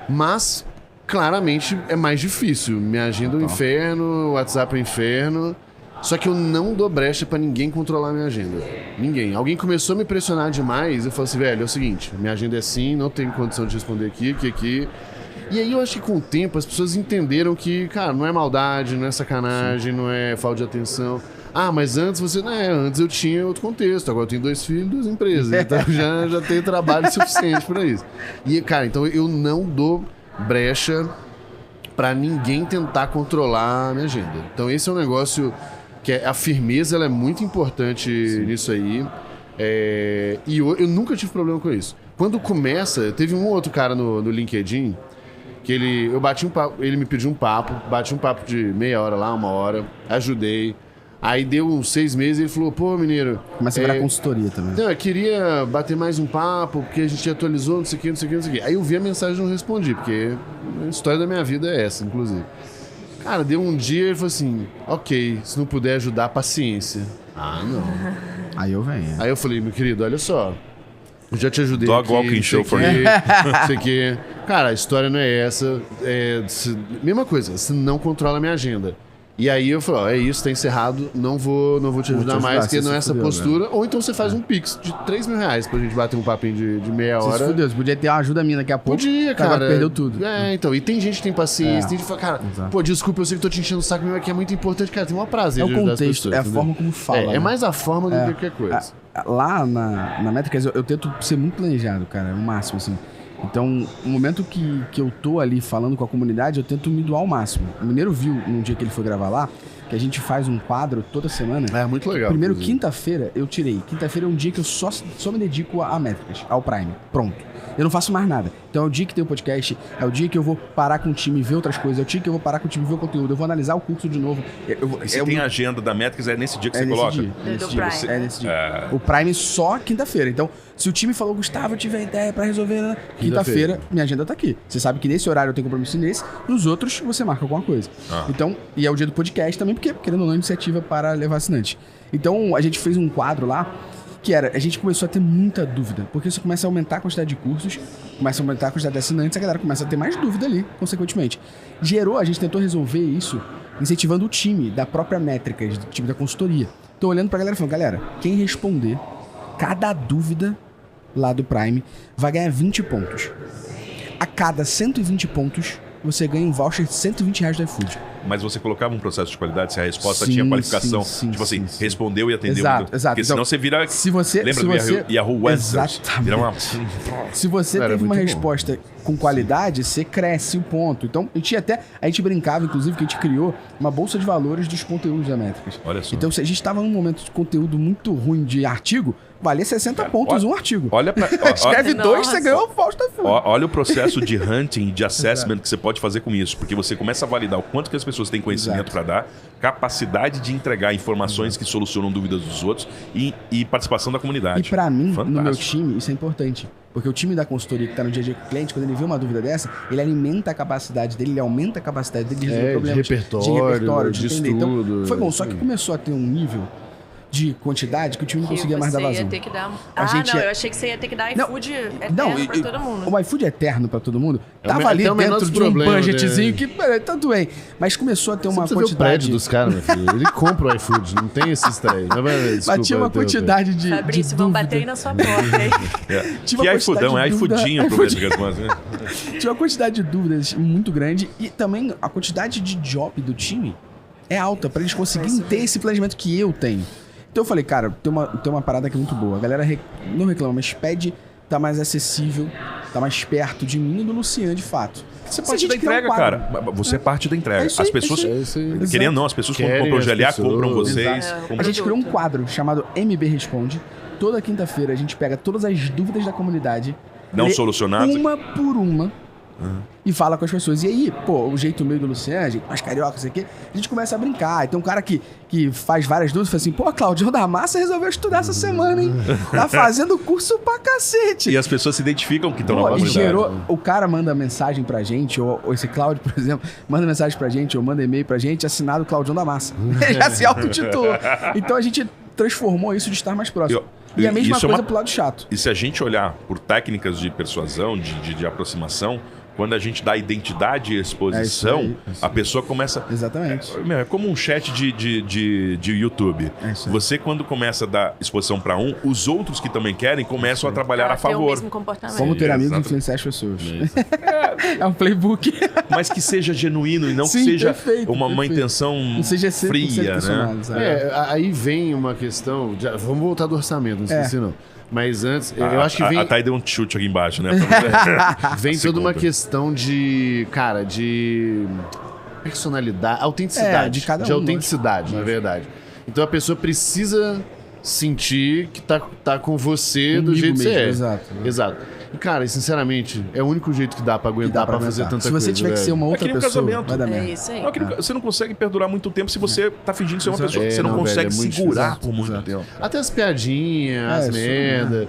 mas claramente é mais difícil. Minha agenda é um inferno, o WhatsApp é um inferno. Só que eu não dou brecha pra ninguém controlar a minha agenda. Ninguém. Alguém começou a me pressionar demais, eu falei assim, velho, é o seguinte, minha agenda é assim, não tenho condição de responder aqui. E aí eu acho que com o tempo as pessoas entenderam que, cara, não é maldade, não é sacanagem, não é falta de atenção. Mas antes antes eu tinha outro contexto, agora eu tenho 2 filhos, 2 empresas, então já tenho trabalho suficiente pra isso. E, cara, então eu não dou brecha pra ninguém tentar controlar a minha agenda. Então esse é um negócio que a firmeza ela é muito importante nisso aí. E eu nunca tive problema com isso. Quando começa, teve um outro cara no LinkedIn que eu bati um papo, ele me pediu um papo, bati um papo de meia hora lá, 1 hora, ajudei. Aí deu uns 6 meses e ele falou, pô, mineiro... Começa a virar consultoria também. Não, eu queria bater mais um papo, porque a gente atualizou, não sei o que. Aí eu vi a mensagem e não respondi, porque a história da minha vida é essa, inclusive. Cara, deu um dia e ele falou assim, ok, se não puder ajudar, paciência. Não. Aí eu venho. Aí eu falei, meu querido, olha só, eu já te ajudei Dog aqui, walking show for you. Sei que... Cara, a história não é essa. Mesma coisa, você não controla a minha agenda. E aí eu falei, é isso, tá encerrado, não vou te ajudar mais, porque não é essa postura. Né? Ou então você faz um pix de R$3.000 pra gente bater um papinho de meia hora. Se fudeu, podia ter uma ajuda minha daqui a pouco. Podia, cara. Perdeu tudo. Então, e tem gente que tem paciência, tem gente que fala, cara, desculpa, eu sei que tô te enchendo o saco, mas aqui é muito importante, cara, tem um prazer de ajudar as pessoas. É o contexto, é a forma como fala. É mais a forma do que qualquer coisa. Lá na Métricas, eu tento ser muito planejado, cara, o máximo, assim. Então, no momento que eu tô ali falando com a comunidade, eu tento me doar ao máximo. O Mineiro viu, num dia que ele foi gravar lá, que a gente faz um quadro toda semana. É muito legal. Primeiro, quinta-feira, eu tirei. Quinta-feira é um dia que eu só me dedico a métricas, ao Prime. Pronto. Eu não faço mais nada. Então é o dia que tem o podcast, é o dia que eu vou parar com o time e ver outras coisas, é o dia que eu vou parar com o time e ver o conteúdo, eu vou analisar o curso de novo. Você tem a agenda da Métricas, é nesse dia que você coloca? É nesse dia. O Prime só quinta-feira. Então, se o time falou, Gustavo, eu tive a ideia pra resolver, né? Quinta-feira, minha agenda tá aqui. Você sabe que nesse horário eu tenho compromisso nesse, nos outros você marca alguma coisa. Então, e é o dia do podcast também, porque, querendo ou não, iniciativa para levar assinante. Então, a gente fez um quadro lá, que era, a gente começou a ter muita dúvida, porque isso começa a aumentar a quantidade de cursos, começa a aumentar a quantidade de assinantes, a galera começa a ter mais dúvida ali, consequentemente. A gente tentou resolver isso incentivando o time da própria Métricas, do time da consultoria. Tô olhando pra galera e falando, galera, quem responder cada dúvida lá do Prime vai ganhar 20 pontos. A cada 120 pontos, você ganha um voucher de R$120 do iFood. Mas você colocava um processo de qualidade, se a resposta tinha qualificação, respondeu e atendeu. Exato. Porque senão você vira... Lembra do Yahoo Answers? Vira uma... Se você teve uma resposta com qualidade, você cresce o ponto. Então, a gente brincava, inclusive, que a gente criou uma bolsa de valores dos conteúdos da Métricas. Olha só. Então, se a gente estava num momento de conteúdo muito ruim de artigo, valia 60 pontos um artigo. Escreve 2, você ganhou o voucher do iFood. Olha o processo de hunting, de assessment que você pode fazer com isso. Porque você começa a validar o quanto que as pessoas têm conhecimento para dar, capacidade de entregar informações que solucionam dúvidas dos outros e participação da comunidade. E para mim, no meu time, isso é importante. Porque o time da consultoria que está no dia a dia com o cliente, quando ele vê uma dúvida dessa, ele alimenta a capacidade dele, ele aumenta a capacidade dele de resolver problemas. De repertório, de entender. estudo. Então, foi bom, só que começou a ter um nível de quantidade que o time não conseguia mais dar vazão. Ia ter que dar... eu achei que você ia ter que dar iFood eterno pra todo mundo. O iFood eterno pra todo mundo tava ali dentro de um budgetzinho que tanto bem. Mas começou a ter uma quantidade... Ver o prédio dos caras, meu filho. Ele compra o iFood, não tem esse estranho. Mas tinha uma quantidade de Fabrício, vão bater aí na sua porta, hein? Que iFoodão, é iFoodinho pro Tinha uma quantidade de dúvidas muito grande e também a quantidade de job do time é alta pra eles conseguirem ter esse planejamento que eu tenho. Então eu falei, cara, tem uma parada que é muito boa. A galera não reclama, mas pede tá mais acessível, tá mais perto de mim e do Luciano, de fato. Você é parte da entrega, cara. Você é parte da entrega. As pessoas, querendo ou não, as pessoas quando compram o GLA, compram vocês. A gente criou um quadro chamado MB Responde. Toda quinta-feira a gente pega todas as dúvidas da comunidade, não solucionadas, uma por uma, e fala com as pessoas. E aí, pô, o jeito meio do Luciano, jeito mais carioca, isso aqui, a gente começa a brincar. E tem um cara que faz várias dúvidas, fala assim, pô, Claudião da Massa resolveu estudar essa semana, hein? Tá fazendo curso pra cacete. E as pessoas se identificam que estão na comunidade. O cara manda mensagem pra gente, ou esse Cláudio, por exemplo, manda mensagem pra gente, ou manda e-mail pra gente, assinado Claudião da Massa. Ele já se autotitulou. Então a gente transformou isso de estar mais próximo. E a mesma coisa pro lado chato. E se a gente olhar por técnicas de persuasão, de aproximação, quando a gente dá identidade e exposição, a pessoa começa... Exatamente. É como um chat de YouTube. Você, quando começa a dar exposição para os outros que também querem, começam a trabalhar a favor. O mesmo comportamento. Como ter amigos e influenciar as pessoas. É um playbook. Mas que seja genuíno e não que seja uma intenção fria, né? Aí vem uma questão... Vamos voltar do orçamento, não esqueci não. Mas antes, eu acho que vem... A Thay deu um chute aqui embaixo, né? Vem toda uma questão de personalidade, autenticidade. De cada um. De autenticidade, na verdade. Então a pessoa precisa sentir que tá com você do jeito que você é. Exato. E, cara, sinceramente, é o único jeito que dá pra aguentar, pra fazer tanta coisa. Se você tiver que ser uma outra pessoa, casamento. vai dar merda. É isso aí. Você não consegue perdurar muito tempo se você tá fingindo ser uma pessoa que você não consegue segurar por muito tempo. Até as piadinhas, as merda.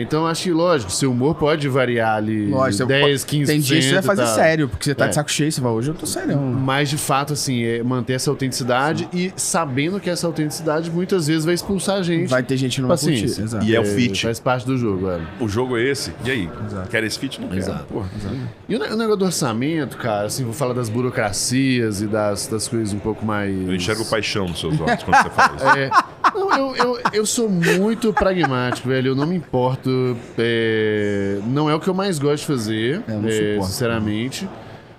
Então, acho que, lógico, seu humor pode variar ali 10, 15%. Tem dia que você vai fazer sério, porque você tá de saco cheio, você vai, hoje eu tô sério. Mas, de fato, assim, manter essa autenticidade e sabendo que essa autenticidade muitas vezes vai expulsar a gente. Vai ter gente que não vai curtir. Exato. E é o fit. Faz parte do jogo, velho. O jogo é esse. E aí? Quer esse fit? Não quer. Exato. E o negócio do orçamento, cara, assim, vou falar das burocracias e das coisas um pouco mais... Eu enxergo paixão nos seus olhos quando você fala isso. Eu sou muito pragmático, velho. Eu não me importo. Não é o que eu mais gosto de fazer, sinceramente.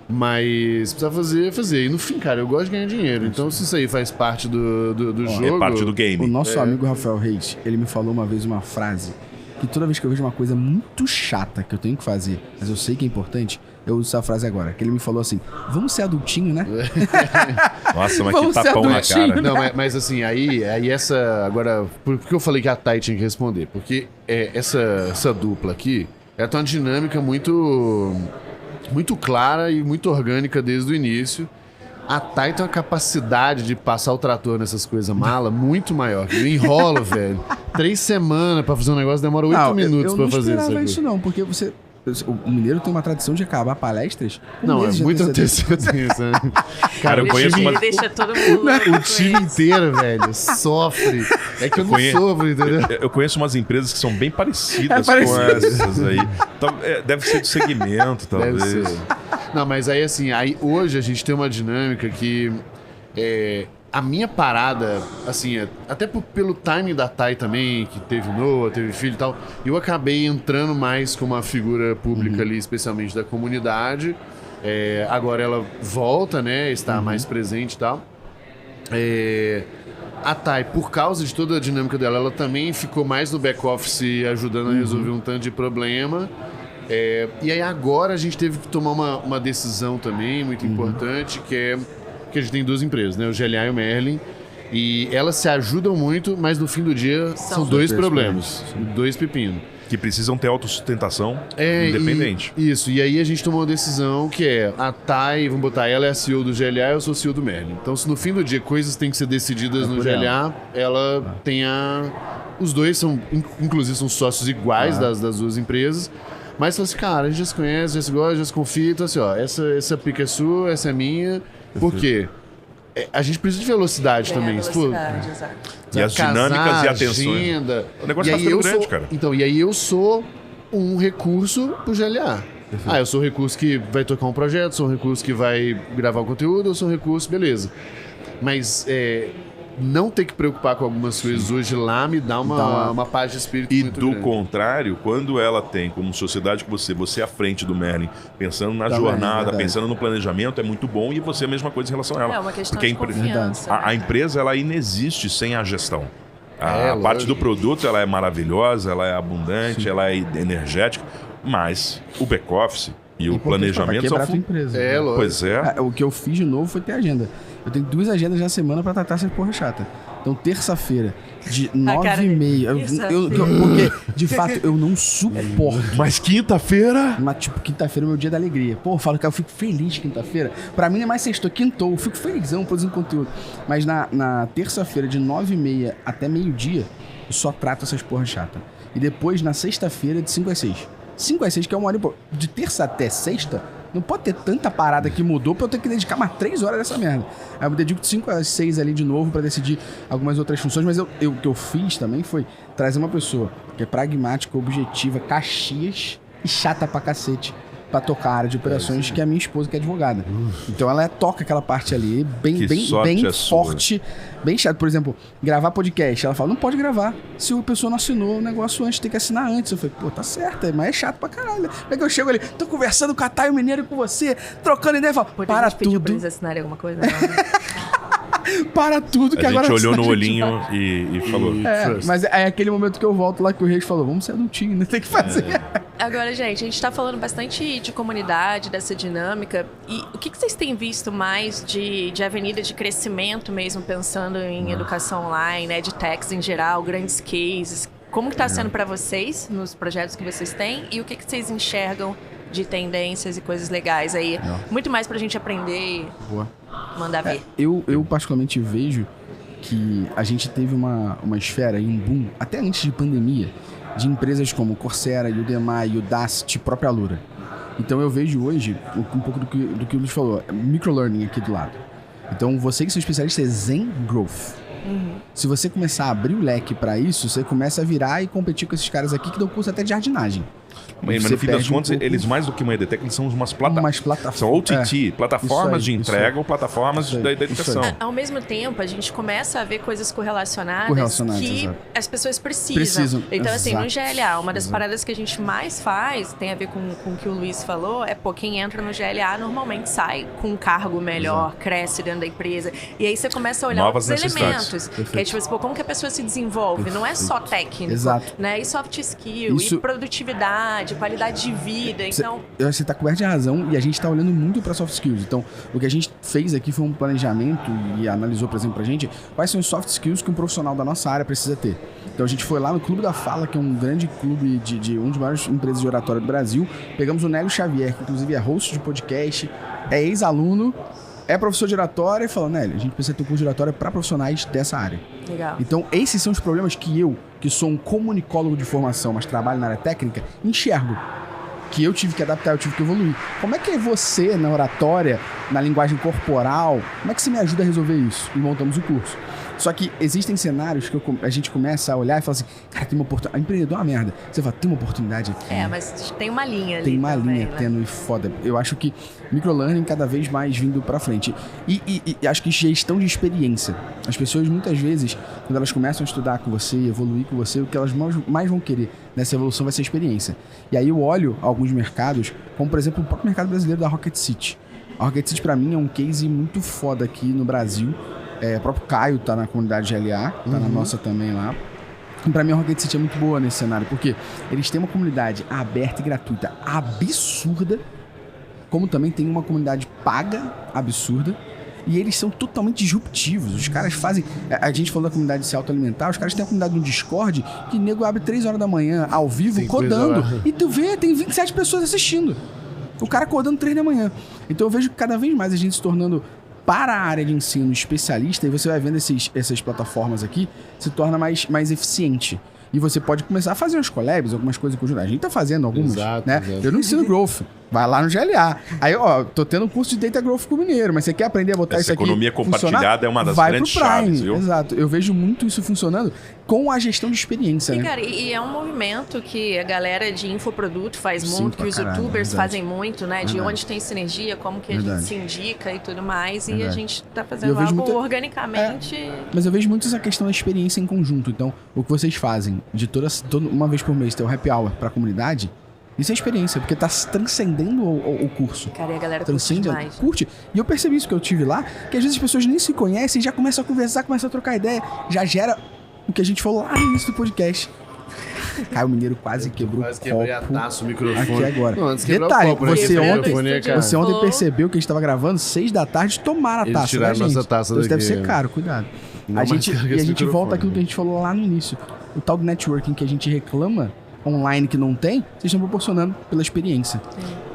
Mas precisa fazer. E no fim, cara, eu gosto de ganhar dinheiro. Então, se isso aí faz parte do jogo... É parte do game. O nosso amigo Rafael Reis, ele me falou uma vez uma frase que toda vez que eu vejo uma coisa muito chata que eu tenho que fazer, mas eu sei que é importante, eu uso essa frase agora. Que ele me falou assim, vamos ser adultinho, né? Nossa, mas que tapão na cara. Não, mas assim, aí essa... Agora, por que eu falei que a Thay tinha que responder? Porque essa dupla aqui, ela tem uma dinâmica muito clara e muito orgânica desde o início. A Thay tem uma capacidade de passar o trator nessas coisas mala muito maior. Eu enrolo, velho. 3 semanas pra fazer um negócio, demora 8 minutos pra fazer isso. Eu não esperava isso não, porque o mineiro tem uma tradição de acabar palestras. Não, é muito antecedência, né? Cara, eu conheço Ele deixa todo mundo o time inteiro, velho, sofre. É que eu não sofro, entendeu? Eu conheço umas empresas que são bem parecidas com essas aí. Então, deve ser do segmento, talvez. Deve ser. Não, mas aí assim, hoje a gente tem uma dinâmica que a minha parada, assim, até pelo timing da Thay também, que teve Noah, teve filho e tal, eu acabei entrando mais como uma figura pública ali, especialmente da comunidade. Agora ela volta, né, está mais presente e tal. A Thay, por causa de toda a dinâmica dela, ela também ficou mais no back-office ajudando a resolver um tanto de problema. E aí agora a gente teve que tomar uma decisão também muito importante, que a gente tem 2 empresas, né? O GLA e o Merlin. E elas se ajudam muito, mas no fim do dia são 2 problemas. 2 pepinos. Que precisam ter autossustentação independente. Isso, e aí a gente tomou uma decisão que a Thay, vamos botar, ela é a CEO do GLA, eu sou CEO do Merlin. Então se no fim do dia coisas têm que ser decididas no GLA, ela tem os dois são, inclusive, são sócios iguais das 2 empresas. Mas fala assim, cara, a gente já se conhece, já se gosta, já se confia, então assim, ó, essa pica é sua, essa é minha. Por quê? A gente precisa de velocidade também. Velocidade, exato. E as dinâmicas e atenções. Agenda. O negócio tá ficando grande, cara. Então, e aí eu sou um recurso pro GLA. Eu sou o recurso que vai tocar um projeto, sou o recurso que vai gravar o conteúdo, eu sou o recurso, beleza. Mas não ter que preocupar com algumas coisas hoje lá me dá uma paz de espírito E muito do grande. contrário, quando ela tem como sociedade que você à frente do Merlin, pensando na Também, jornada, verdade. pensando no planejamento, é muito bom, e você a mesma coisa em relação a ela. É uma questão Porque de confiança. a né? empresa, ela inexiste sem a gestão. A lógico. parte do produto, ela é maravilhosa, ela é abundante, ela é energética, mas o back-office e o planejamento são... a tua empresa. É, lógico. Pois é. O que eu fiz de novo foi ter agenda. Eu tenho 2 agendas na semana pra tratar essa porra chata. Então, terça-feira, de 9h30. Porque, de fato, eu não suporto. Mas quinta-feira... Mas, tipo, quinta-feira é meu dia da alegria. Pô, eu falo que eu fico feliz quinta-feira. Pra mim não é mais sexta, quintou. Eu fico felizão produzindo conteúdo. Mas na terça-feira, de 9h30 até meio-dia, eu só trato essas porra chata. E depois, na sexta-feira, de 5 às 6. 5 às 6, que é uma hora e pouco. De terça até sexta, não pode ter tanta parada que mudou pra eu ter que dedicar mais 3 horas dessa merda. Aí eu me dedico de 5 às 6 ali de novo pra decidir algumas outras funções. Mas o que eu fiz também foi trazer uma pessoa que é pragmática, objetiva, Caxias e chata pra cacete pra tocar a área de operações, que é a minha esposa, que é advogada. Então ela toca aquela parte ali Que sorte bem a sua. forte, bem chato. Por exemplo, gravar podcast. Ela fala, não pode gravar. Se a pessoa não assinou o negócio antes, tem que assinar antes. Eu falei, pô, tá certo, mas é chato pra caralho. Como é que eu chego ali, tô conversando com a Caio Mineiro com você, trocando ideia, e falo, Pô, a para gente pediu pra tudo, eles assinarem alguma coisa? Não, né? para tudo, que A agora gente olhou senão no a gente olhinho e falou... Trust. mas é aquele momento que eu volto lá que o Reis falou, vamos ser adultinho, né? Tem que fazer. Agora, gente, a gente tá falando bastante de comunidade, dessa dinâmica. E o que vocês têm visto mais de avenida de crescimento mesmo, pensando em educação online, né, de techs em geral, grandes cases? Como que tá sendo para vocês, nos projetos que vocês têm? E o que vocês enxergam de tendências e coisas legais aí? Muito mais pra gente aprender e Boa. mandar ver. Eu particularmente vejo que a gente teve uma esfera e um boom, até antes de pandemia, de empresas como Coursera, Udemy, Udacity, própria Alura. Então eu vejo hoje um pouco do que o Luiz falou, microlearning aqui do lado. Então você que é especialista é Zen Growth. Se você começar a abrir o leque para isso, você começa a virar e competir com esses caras aqui que dão curso até de jardinagem. Mas Você no fim das perde um contas, pouco. eles mais do que uma EdTech, eles são umas Umas plataformas. plataformas. São OTT, plataformas Isso aí, de isso entrega aí. ou plataformas Isso aí, da isso aí. educação. Ao mesmo tempo, a gente começa a ver coisas correlacionadas, que exato. as pessoas precisam. Então, assim, no exato. GLA, uma das Exato. paradas que a gente mais faz, tem a ver com o que o Luiz falou, é, pô, quem entra no GLA normalmente sai com um cargo melhor, cresce dentro da empresa. E aí você começa a olhar Novas outros necessidades. elementos. Que é tipo assim, pô, como que a pessoa se desenvolve? Não é só técnico, Exato. né? E soft skill, Isso- e produtividade, qualidade de vida. Então, Você tá coberto de razão e a gente tá olhando muito para soft skills. Então, o que a gente fez aqui foi um planejamento e analisou, por exemplo, pra gente quais são os soft skills que um profissional da nossa área precisa ter. Então, a gente foi lá no Clube da Fala, que é um grande clube de uma das maiores empresas de oratória do Brasil. Pegamos o Nélio Xavier, que inclusive é host de podcast, é ex-aluno, é professor de oratória e falou, Nélio, a gente precisa ter um curso de oratória para profissionais dessa área. legal. Então, esses são os problemas que eu, que sou um comunicólogo de formação, mas trabalho na área técnica, enxergo. Que eu tive que adaptar, eu tive que evoluir. Como é que é você, na oratória, na linguagem corporal, como é que você me ajuda a resolver isso? E montamos o curso. Só que existem cenários que a gente começa a olhar e fala assim, cara, tem uma oportunidade. Empreendedor é uma merda. Você fala, tem uma oportunidade aqui. É, mas tem uma linha ali. Tem uma também, linha né? tênue e foda. Eu acho que microlearning cada vez mais vindo pra frente. E acho que gestão de experiência. As pessoas muitas vezes, quando elas começam a estudar com você, evoluir com você, o que elas mais vão querer nessa evolução vai ser experiência. E aí eu olho alguns mercados, como por exemplo o próprio mercado brasileiro da Rocket City. A Rocket City pra mim é um case muito foda aqui no Brasil. O próprio Caio tá na comunidade GLA, tá na nossa também lá. E pra mim a Rocket City é muito boa nesse cenário, porque eles têm uma comunidade aberta e gratuita absurda, como também tem uma comunidade paga absurda, e eles são totalmente disruptivos. Os caras fazem... A gente falou da comunidade de se autoalimentar, os caras têm uma comunidade no Discord que o nego abre 3 horas da manhã, ao vivo, Tem coisa codando, lá. e tu vê, tem 27 pessoas assistindo. O cara codando 3 da manhã. Então eu vejo que cada vez mais a gente se tornando para a área de ensino especialista, e você vai vendo essas plataformas aqui, se torna mais eficiente. E você pode começar a fazer umas collabs, algumas coisas conjuntas. A gente tá fazendo algumas, Exato, né? exato. Eu não ensino growth. Vai lá no GLA. Aí, ó, tô tendo um curso de Data Growth com o Mineiro, mas você quer aprender a botar Essa isso aqui economia compartilhada é uma das vai grandes pro Prime. chaves, viu? Exato. Eu vejo muito isso funcionando com a gestão de experiência, E, né? cara, e é um movimento que a galera de infoproduto faz Sim, muito, pra que os caralho, youtubers verdade. fazem muito, né? De Verdade. onde tem sinergia, como que a Verdade. gente se indica e tudo mais. E a Verdade. gente tá E fazendo eu vejo algo muita- organicamente. Mas eu vejo muito essa questão da experiência em conjunto. Então, o que vocês fazem de uma vez por mês ter o happy hour pra comunidade, isso é experiência, porque tá transcendendo o curso. Cara, e a galera curte Transcende, demais. curte. E eu percebi isso que eu tive lá, que às vezes as pessoas nem se conhecem, já começam a conversar, começam a trocar ideia, já gera o que a gente falou lá no início do podcast. Caio Mineiro quase quebrou Quase o quebrei a copo taça, o microfone. aqui agora. Não, antes de quebrar Detalhe, o copo, né? você Quebrei o ontem- microfone, cara. Você ontem Oh. percebeu que a gente tava gravando 6 da tarde, tomaram a Eles taça, tiraram né, gente? nossa taça Então isso deve daqui, ser né? caro, cuidado. Não, A mas gente, carrega e a esse gente microfone, volta aquilo que a né? gente falou lá no início. O tal do networking que a gente reclama online que não tem, vocês estão proporcionando pela experiência.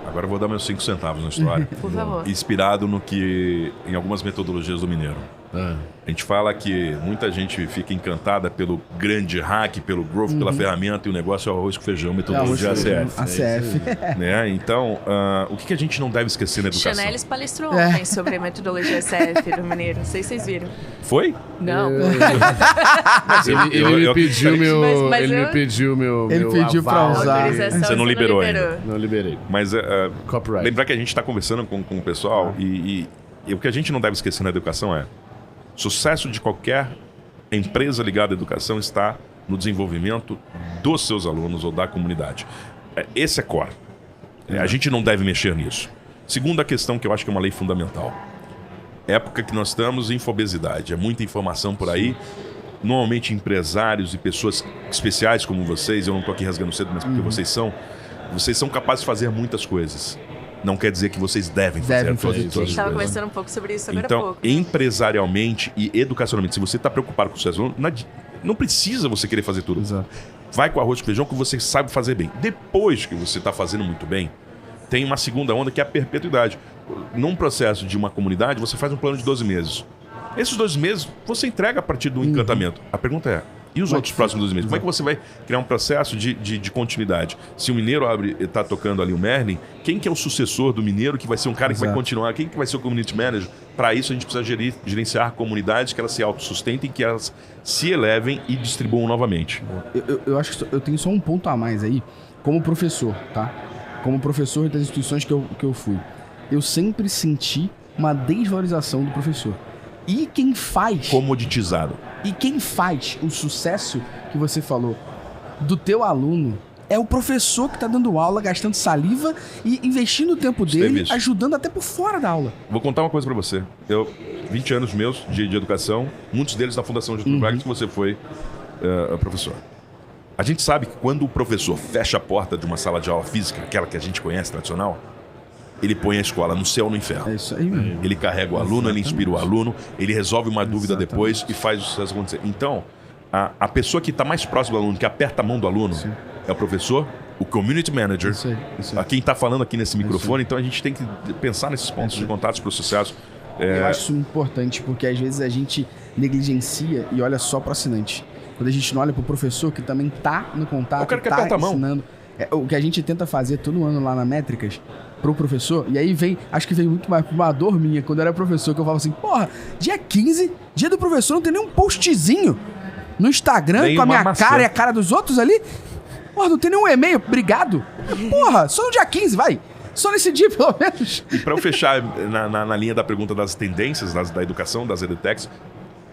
Agora eu vou dar meus 5 centavos na história. Por favor. Inspirado no que, em algumas metodologias do Mineiro. Ah, A gente fala que muita gente fica encantada pelo grande hack, pelo growth, pela ferramenta, e o negócio é o arroz com feijão, metodologia ACF. ACF. Né? Então, o que a gente não deve esquecer na educação? Chanelis palestrou É. ontem sobre a metodologia SF do Mineiro. Não sei se vocês viram. Foi? Não. Ele me pediu meu. Mas Ele eu- me pediu meu. Ele meu pediu pra aval. usar. Autorização Você não liberou ainda. Não liberei. Mas Copyright. lembrar que a gente está conversando com o pessoal e o que a gente não deve esquecer na educação é sucesso de qualquer empresa ligada à educação está no desenvolvimento dos seus alunos ou da comunidade. Esse é core. A gente não deve mexer nisso. Segunda questão que eu acho que é uma lei fundamental. Época que nós estamos, infobesidade. É muita informação por aí. Normalmente empresários e pessoas especiais como vocês, eu não estou aqui rasgando cedo, mas porque vocês são capazes de fazer muitas coisas. Não quer dizer que vocês devem fazer Devem todas fazer as A gente coisas. estava conversando um pouco sobre isso agora há Então, pouco. né? empresarialmente e educacionalmente, se você está preocupado com os seus alunos, não precisa você querer fazer tudo. Exato. Vai com arroz com feijão que você sabe fazer bem. Depois que você está fazendo muito bem, tem uma segunda onda que é a perpetuidade. Num processo de uma comunidade, você faz um plano de 12 meses. Esses 12 meses, você entrega a partir do encantamento. A pergunta é, e os outros próximos 12 meses? Como é que você vai criar um processo de continuidade? Se o Mineiro está tocando ali o Merlin, quem que é o sucessor do Mineiro que vai ser um cara que vai Exato. continuar? Quem que vai ser o community manager? Para isso, a gente precisa gerenciar comunidades que elas se autossustentem, que elas se elevem e distribuam novamente. Eu acho que eu tenho só um ponto a mais aí, como professor, tá? Como professor das instituições que eu fui. Eu sempre senti uma desvalorização do professor. E quem faz... Comoditizado. E quem faz o sucesso que você falou do teu aluno é o professor que está dando aula, gastando saliva e investindo o tempo Teve dele, isso. ajudando até por fora da aula. Vou contar uma coisa pra você. 20 anos meus de educação, muitos deles na Fundação Getúlio Vargas, que você foi professor. A gente sabe que quando o professor fecha a porta de uma sala de aula física, aquela que a gente conhece, tradicional, ele põe a escola no céu ou no inferno. É isso aí mesmo. Ele carrega o aluno, ele inspira o aluno, ele resolve uma dúvida Exatamente. depois e faz o sucesso acontecer. Então, a pessoa que está mais próxima do aluno, que aperta a mão do aluno, é o professor, o community manager, Isso aí, isso aí. a quem está falando aqui nesse microfone. Então, a gente tem que pensar nesses pontos de contatos para o sucesso. Eu acho isso importante, porque às vezes a gente negligencia e olha só para o assinante. Quando a gente não olha para o professor, que também tá no contato, O cara que tá aperta a mão. ensinando. O que a gente tenta fazer todo ano lá na Métricas, pro professor, e aí acho que vem muito mais uma dor minha, quando eu era professor, que eu falava assim, porra, dia 15, dia do professor, não tem nem um postzinho no Instagram Nem com a uma minha maçã. cara e a cara dos outros ali? Porra, não tem nenhum e-mail, obrigado. Porra, só no dia 15, vai. Só nesse dia, pelo menos. E para eu fechar na linha da pergunta das tendências da educação, das edtechs,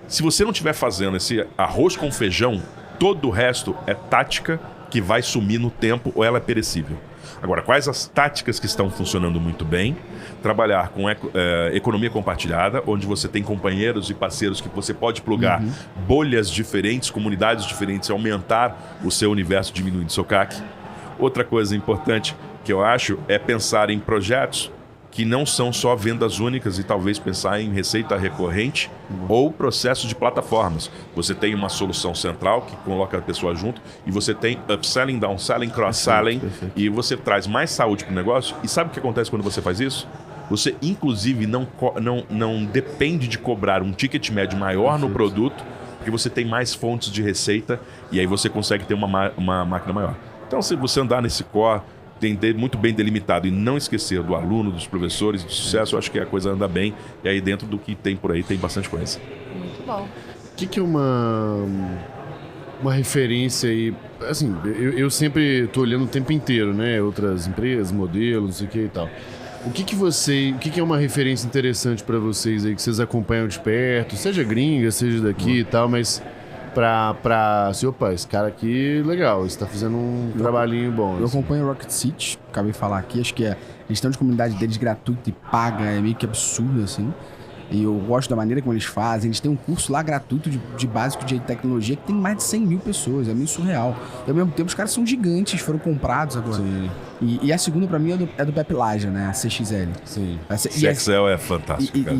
se você não estiver fazendo esse arroz com feijão, todo o resto é tática que vai sumir no tempo ou ela é perecível. Agora, quais as táticas que estão funcionando muito bem? Trabalhar com economia compartilhada, onde você tem companheiros e parceiros que você pode plugar bolhas diferentes, comunidades diferentes, aumentar o seu universo, diminuindo o seu CAC. Outra coisa importante que eu acho é pensar em projetos que não são só vendas únicas e talvez pensar em receita recorrente ou processo de plataformas. Você tem uma solução central que coloca a pessoa junto e você tem upselling, downselling, cross-selling e você traz mais saúde para o negócio. E sabe o que acontece quando você faz isso? Você, inclusive, não depende de cobrar um ticket médio maior no produto, porque porque você tem mais fontes de receita e aí você consegue ter uma máquina maior. Então, se você andar nesse core, entender muito bem delimitado e não esquecer do aluno, dos professores, do sucesso, eu acho que a coisa anda bem. E aí dentro do que tem por aí, tem bastante coisa. Muito bom. O que é uma referência aí? Assim, eu sempre tô olhando o tempo inteiro, né? Outras empresas, modelos, não sei o que e tal. O que é uma referência interessante para vocês aí, que vocês acompanham de perto, seja gringa, seja daqui e tal, mas assim, opa, esse cara aqui, legal, você tá fazendo um trabalhinho bom. Eu assim. acompanho o Rocket City, acabei de falar aqui, acho que a gestão de comunidade deles gratuita e paga é meio que absurdo, assim. E eu gosto da maneira como eles fazem. Eles têm um curso lá gratuito de básico de tecnologia que tem mais de 100 mil pessoas. É meio surreal. E ao mesmo tempo os caras são gigantes, foram comprados agora. Sim. E a segunda pra mim é do Pepe Laja, né? A CXL. Sim. CXL é fantástico, cara.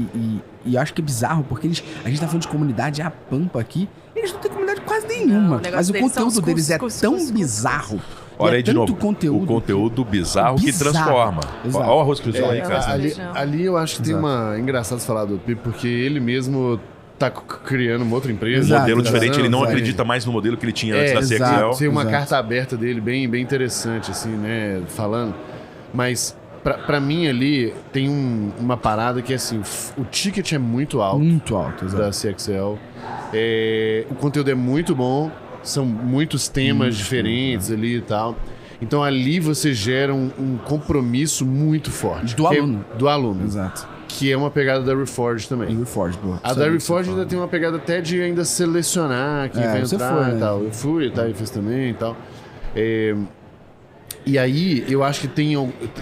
E eu acho que é bizarro, porque a gente tá falando de comunidade, a Pampa aqui, eles não têm comunidade quase nenhuma. Não, mas o conteúdo deles é tão bizarro. Olha aí de novo, conteúdo, o conteúdo bizarro que transforma. Exato. Olha o arroz cruzão aí, cara. Ali eu acho que tem uma... Engraçado falar do Pipo, porque ele mesmo tá criando uma outra empresa. Um modelo diferente, ele não Exato. acredita mais no modelo que ele tinha antes da Exato. CXL. Tem uma Exato. carta aberta dele bem interessante, assim, né? Falando. Mas, pra mim ali, tem uma parada que é assim, o ticket é muito alto. Muito alto, exato. Da CXL. O conteúdo é muito bom. São muitos temas diferentes ali e tal. Então ali você gera um compromisso muito forte. Do aluno. Do aluno. Exato. Que é uma pegada da Reforge também. E o Reforge, boa. A da Reforge ainda tem uma pegada até de ainda selecionar quem vai você entrar foi, e né? tal. Eu fui, tá, eu fiz também e tal. E aí, eu acho que tem...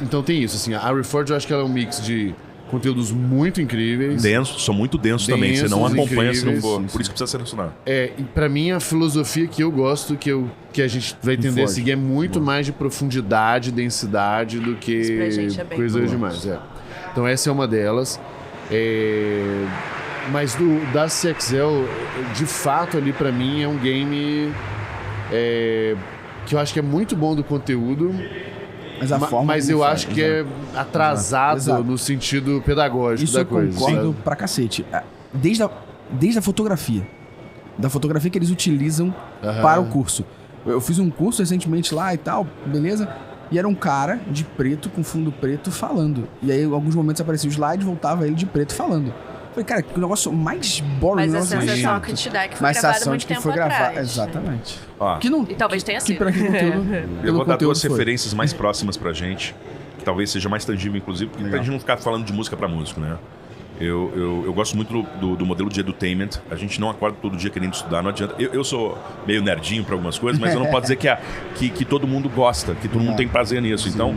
Então tem isso, assim, a Reforge eu acho que ela é um mix de conteúdos muito incríveis. São muito densos também. Você não Densos, acompanha se não for. incríveis. Por isso que precisa selecionar. E pra mim, a filosofia que eu gosto, que a gente vai tender a Reforge. seguir, é muito mais de profundidade, densidade, do que Isso pra gente é bem coisas bom. demais. Então essa é uma delas. Mas da CXL, de fato, ali pra mim, é um game que eu acho que é muito bom do conteúdo, Mas a forma mas como eu faz, acho que exato. é atrasado Exato. no sentido pedagógico Isso da eu coisa. concordo sabe? pra cacete. Desde a fotografia. Da fotografia que eles utilizam Aham. para o curso. Eu fiz um curso recentemente lá e tal, beleza? E era um cara de preto, com fundo preto, falando. E aí, em alguns momentos, aparecia o slide e voltava ele de preto falando. Falei, cara, que negócio mais boring, Mas a negócio mais sensação chato. que te dá é que foi Mas a gravado sensação muito de que tempo foi gravado. atrás. Exatamente. Ó, Que não, E talvez tenha que sido. pra aquele conteúdo, eu pelo vou dar conteúdo duas foi. referências mais próximas pra gente, que talvez seja mais tangível, inclusive, porque pra gente não ficar falando de música pra músico, né? Eu gosto muito do modelo de edutainment. A gente não acorda todo dia querendo estudar, não adianta. Eu sou meio nerdinho pra algumas coisas, mas eu não posso dizer que todo mundo gosta, que todo mundo tem prazer nisso. Então,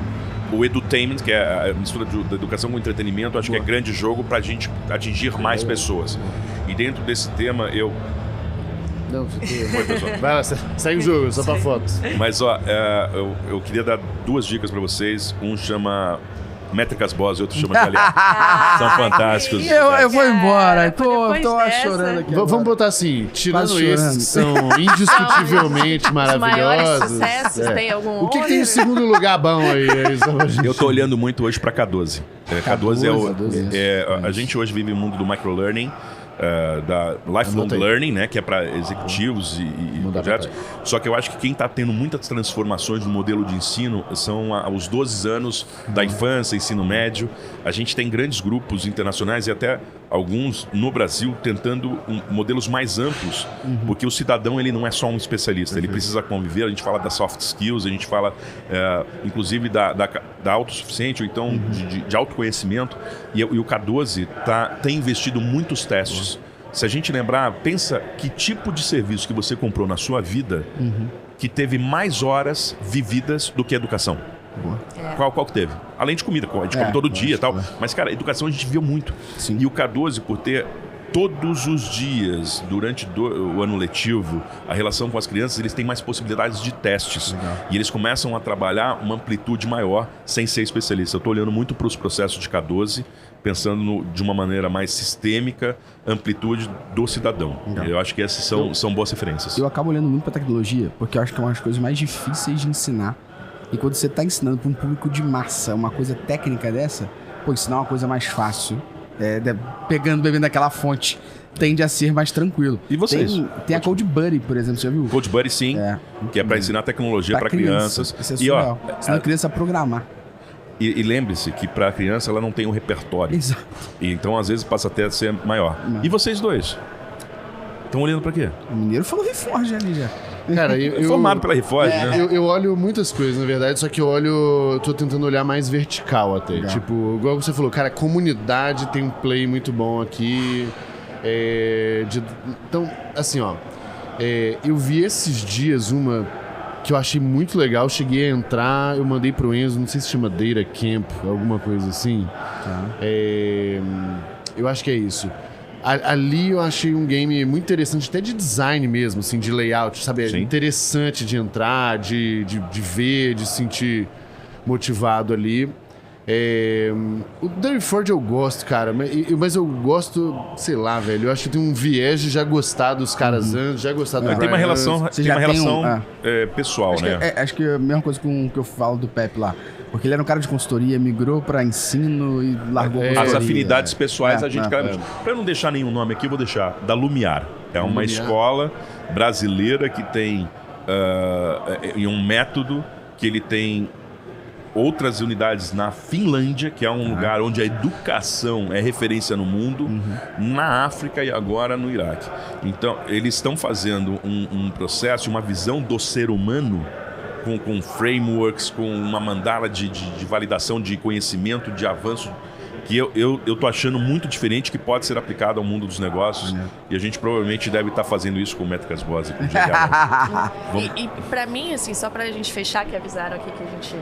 o edutainment, que é a mistura da educação com entretenimento, acho que é grande jogo pra gente atingir mais pessoas. E dentro desse tema, Não, Oi, pessoal. vai lá, segue o jogo, só pra fotos. Mas, ó, eu queria dar duas dicas pra vocês. Um chama Métricas Boss e outro chama Galear. São fantásticos. Eu vou embora, Depois tô dessa- chorando aqui. Vamos agora. botar assim, tirando Quase esses que são indiscutivelmente Os maiores maravilhosos. sucessos, tem algum O que outro? tem em segundo lugar bom aí? Só pra gente- Eu tô olhando muito hoje pra K12. K12 é o. K12, A gente hoje vive o mundo do microlearning. Da lifelong Anota aí. learning, né, que é para executivos e Mudar projetos. pra Só que eu acho que quem está tendo muitas transformações no modelo de ensino são os 12 anos da infância, ensino médio. A gente tem grandes grupos internacionais e até alguns no Brasil tentando modelos mais amplos, porque o cidadão ele não é só um especialista, ele precisa conviver. A gente fala das soft skills, a gente fala inclusive da autossuficiente, ou então de autoconhecimento. E o K12 tem investido muitos testes. Se a gente lembrar, pensa que tipo de serviço que você comprou na sua vida que teve mais horas vividas do que educação. Qual que teve? Além de comida, a gente come todo dia e tal. Mas, cara, educação a gente viu muito. Sim. E o K12, por ter todos os dias, durante o ano letivo, a relação com as crianças, eles têm mais possibilidades de testes. Legal. E eles começam a trabalhar uma amplitude maior sem ser especialista. Eu estou olhando muito para os processos de K12, pensando de uma maneira mais sistêmica, amplitude do cidadão. Legal. Eu acho que essas são boas referências. Eu acabo olhando muito pra tecnologia, porque eu acho que é uma das coisas mais difíceis de ensinar. E quando você tá ensinando pra um público de massa uma coisa técnica dessa, ensinar uma coisa mais fácil. Bebendo daquela fonte tende a ser mais tranquilo. E vocês? Tem a Code Buddy, por exemplo, você já viu? Code Buddy, sim, que é para ensinar tecnologia para crianças. Isso é e ó, surreal. Ensina a criança a programar. E lembre-se que para a criança ela não tem um repertório. Exato. E então, às vezes, passa até a ser maior. E vocês dois? Estão olhando para quê? O mineiro falou Reforge ali já. Cara, Formado pela Reforge, né? Eu olho muitas coisas, na verdade, só que eu tô tentando olhar mais vertical até. Legal. Tipo, igual você falou, cara, a comunidade tem um play muito bom aqui. Então, assim, ó, eu vi esses dias uma que eu achei muito legal, cheguei a entrar, eu mandei pro Enzo, não sei se chama Data Camp, alguma coisa assim. Eu acho que é isso. Ali eu achei um game muito interessante, até de design mesmo, assim, de layout, sabe? Sim. Interessante de entrar, de ver, de se sentir motivado ali. O The Reforge eu gosto, cara, mas eu gosto, sei lá, velho, eu acho que tem um viés de já gostar dos caras antes, já gostar do Tem uma Brian relação, antes. tem uma relação pessoal, Acho né? acho que é a mesma coisa que eu falo do Pepe lá. Porque ele era um cara de consultoria, migrou pra ensino e largou As consultoria. afinidades pessoais, a gente... é. Para não deixar nenhum nome aqui, eu vou deixar da Lumiar. É uma escola brasileira que tem um método que ele tem outras unidades na Finlândia, que é um lugar onde a educação é referência no mundo, na África e agora no Iraque. Então, eles estão fazendo um processo, uma visão do ser humano com frameworks, com uma mandala de validação de conhecimento, de avanço, que eu tô achando muito diferente, que pode ser aplicado ao mundo dos negócios. E a gente provavelmente deve estar fazendo isso com Métricas Boas e com GDA. E pra mim, assim, só pra gente fechar, que avisaram aqui que a gente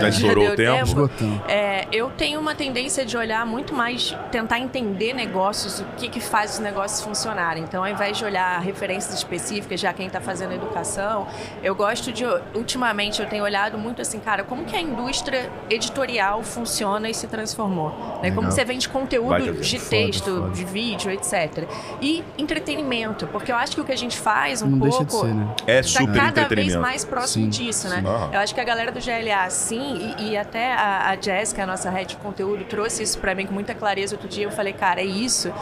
Já estourou deu o tempo? Esgotando. Eu tenho uma tendência de olhar muito mais, tentar entender negócios, o que faz os negócios funcionarem. Então, ao invés de olhar referências específicas, já quem está fazendo educação, eu gosto de, ultimamente, eu tenho olhado muito assim, cara, como que a indústria editorial funciona e se transformou? Né? Como você vende conteúdo de texto, de vídeo, etc. E entretenimento, porque eu acho que o que a gente faz Não pouco deixa de ser, né? É está super cada vez entretenimento. mais próximo disso, né? Eu acho que a galera do GLA, sim, e até a Jéssica, a nossa head de conteúdo, trouxe isso pra mim com muita clareza outro dia. Eu falei, cara, é isso.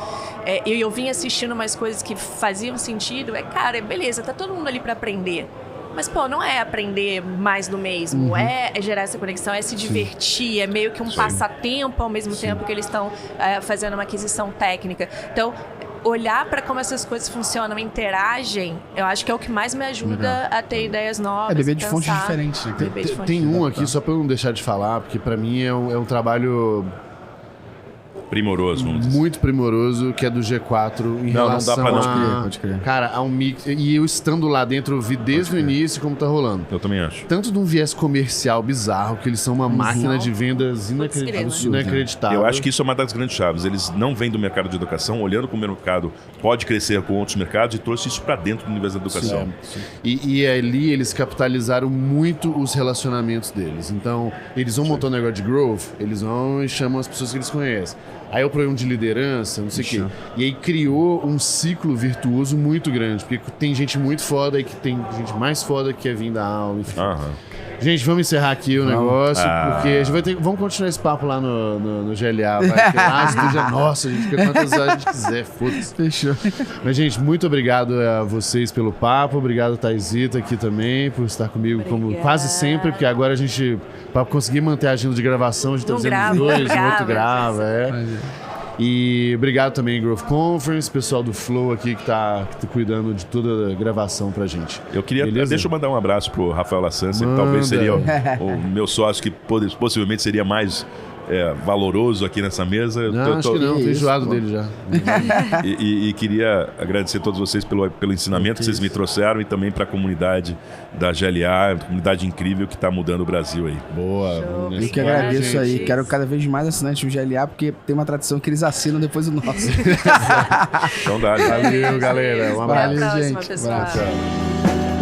Eu vim assistindo umas coisas que faziam sentido. Cara, beleza, tá todo mundo ali pra aprender. Mas, pô, não é aprender mais do mesmo, é gerar essa conexão, é se divertir, é meio que um passatempo ao mesmo tempo que eles estão fazendo uma aquisição técnica. Então, olhar para como essas coisas funcionam, interagem, eu acho que é o que mais me ajuda a ter ideias novas. Beber de fontes diferentes. Né? Tem um aqui, só pra eu não deixar de falar, porque pra mim é um trabalho primoroso, vamos dizer. Muito primoroso, que é do G4 em relação não dá pra pode crer. Cara, a um mix. E eu estando lá dentro, eu vi desde o início como tá rolando. Eu também acho. Tanto de um viés comercial bizarro, que eles são uma máquina de vendas inacreditável. Eu acho que isso é uma das grandes chaves. Eles não vêm do mercado de educação, olhando como o mercado pode crescer com outros mercados, e trouxe isso para dentro do universo da educação. Sim. E ali eles capitalizaram muito os relacionamentos deles. Então, eles vão montar um negócio de growth, eles vão e chamam as pessoas que eles conhecem. Aí é o programa de liderança, não sei o quê. E aí criou um ciclo virtuoso muito grande, porque tem gente muito foda e que tem gente mais foda que quer vir da aula, enfim. Gente, vamos encerrar aqui o negócio, porque a gente vai ter. Vamos continuar esse papo lá no GLA. Vai ter lá, estúdio é nosso, a gente fica quantas horas a gente quiser, foda-se. Fechou. Mas, gente, muito obrigado a vocês pelo papo, obrigado a Thaisita aqui também por estar comigo como quase sempre, porque agora a gente, para conseguir manter a agenda de gravação, a gente tá fazendo os dois, o outro grava, E obrigado também, Growth Conference, pessoal do Flow aqui que tá cuidando de toda a gravação pra gente. Eu queria... Deixa eu mandar um abraço pro Rafael Lassança, que talvez seria o meu sócio que possivelmente seria mais valoroso aqui nessa mesa. Não, acho que não, tô enjoado dele já. E queria agradecer a todos vocês pelo ensinamento que vocês me trouxeram e também para a comunidade da GLA, comunidade incrível que está mudando o Brasil aí. Boa. Eu que agradeço aí. Quero cada vez mais assinantes do GLA, porque tem uma tradição que eles assinam depois do nosso. Então dá. Valeu, galera. Um abraço. Até a próxima, gente. pessoal. Tchau.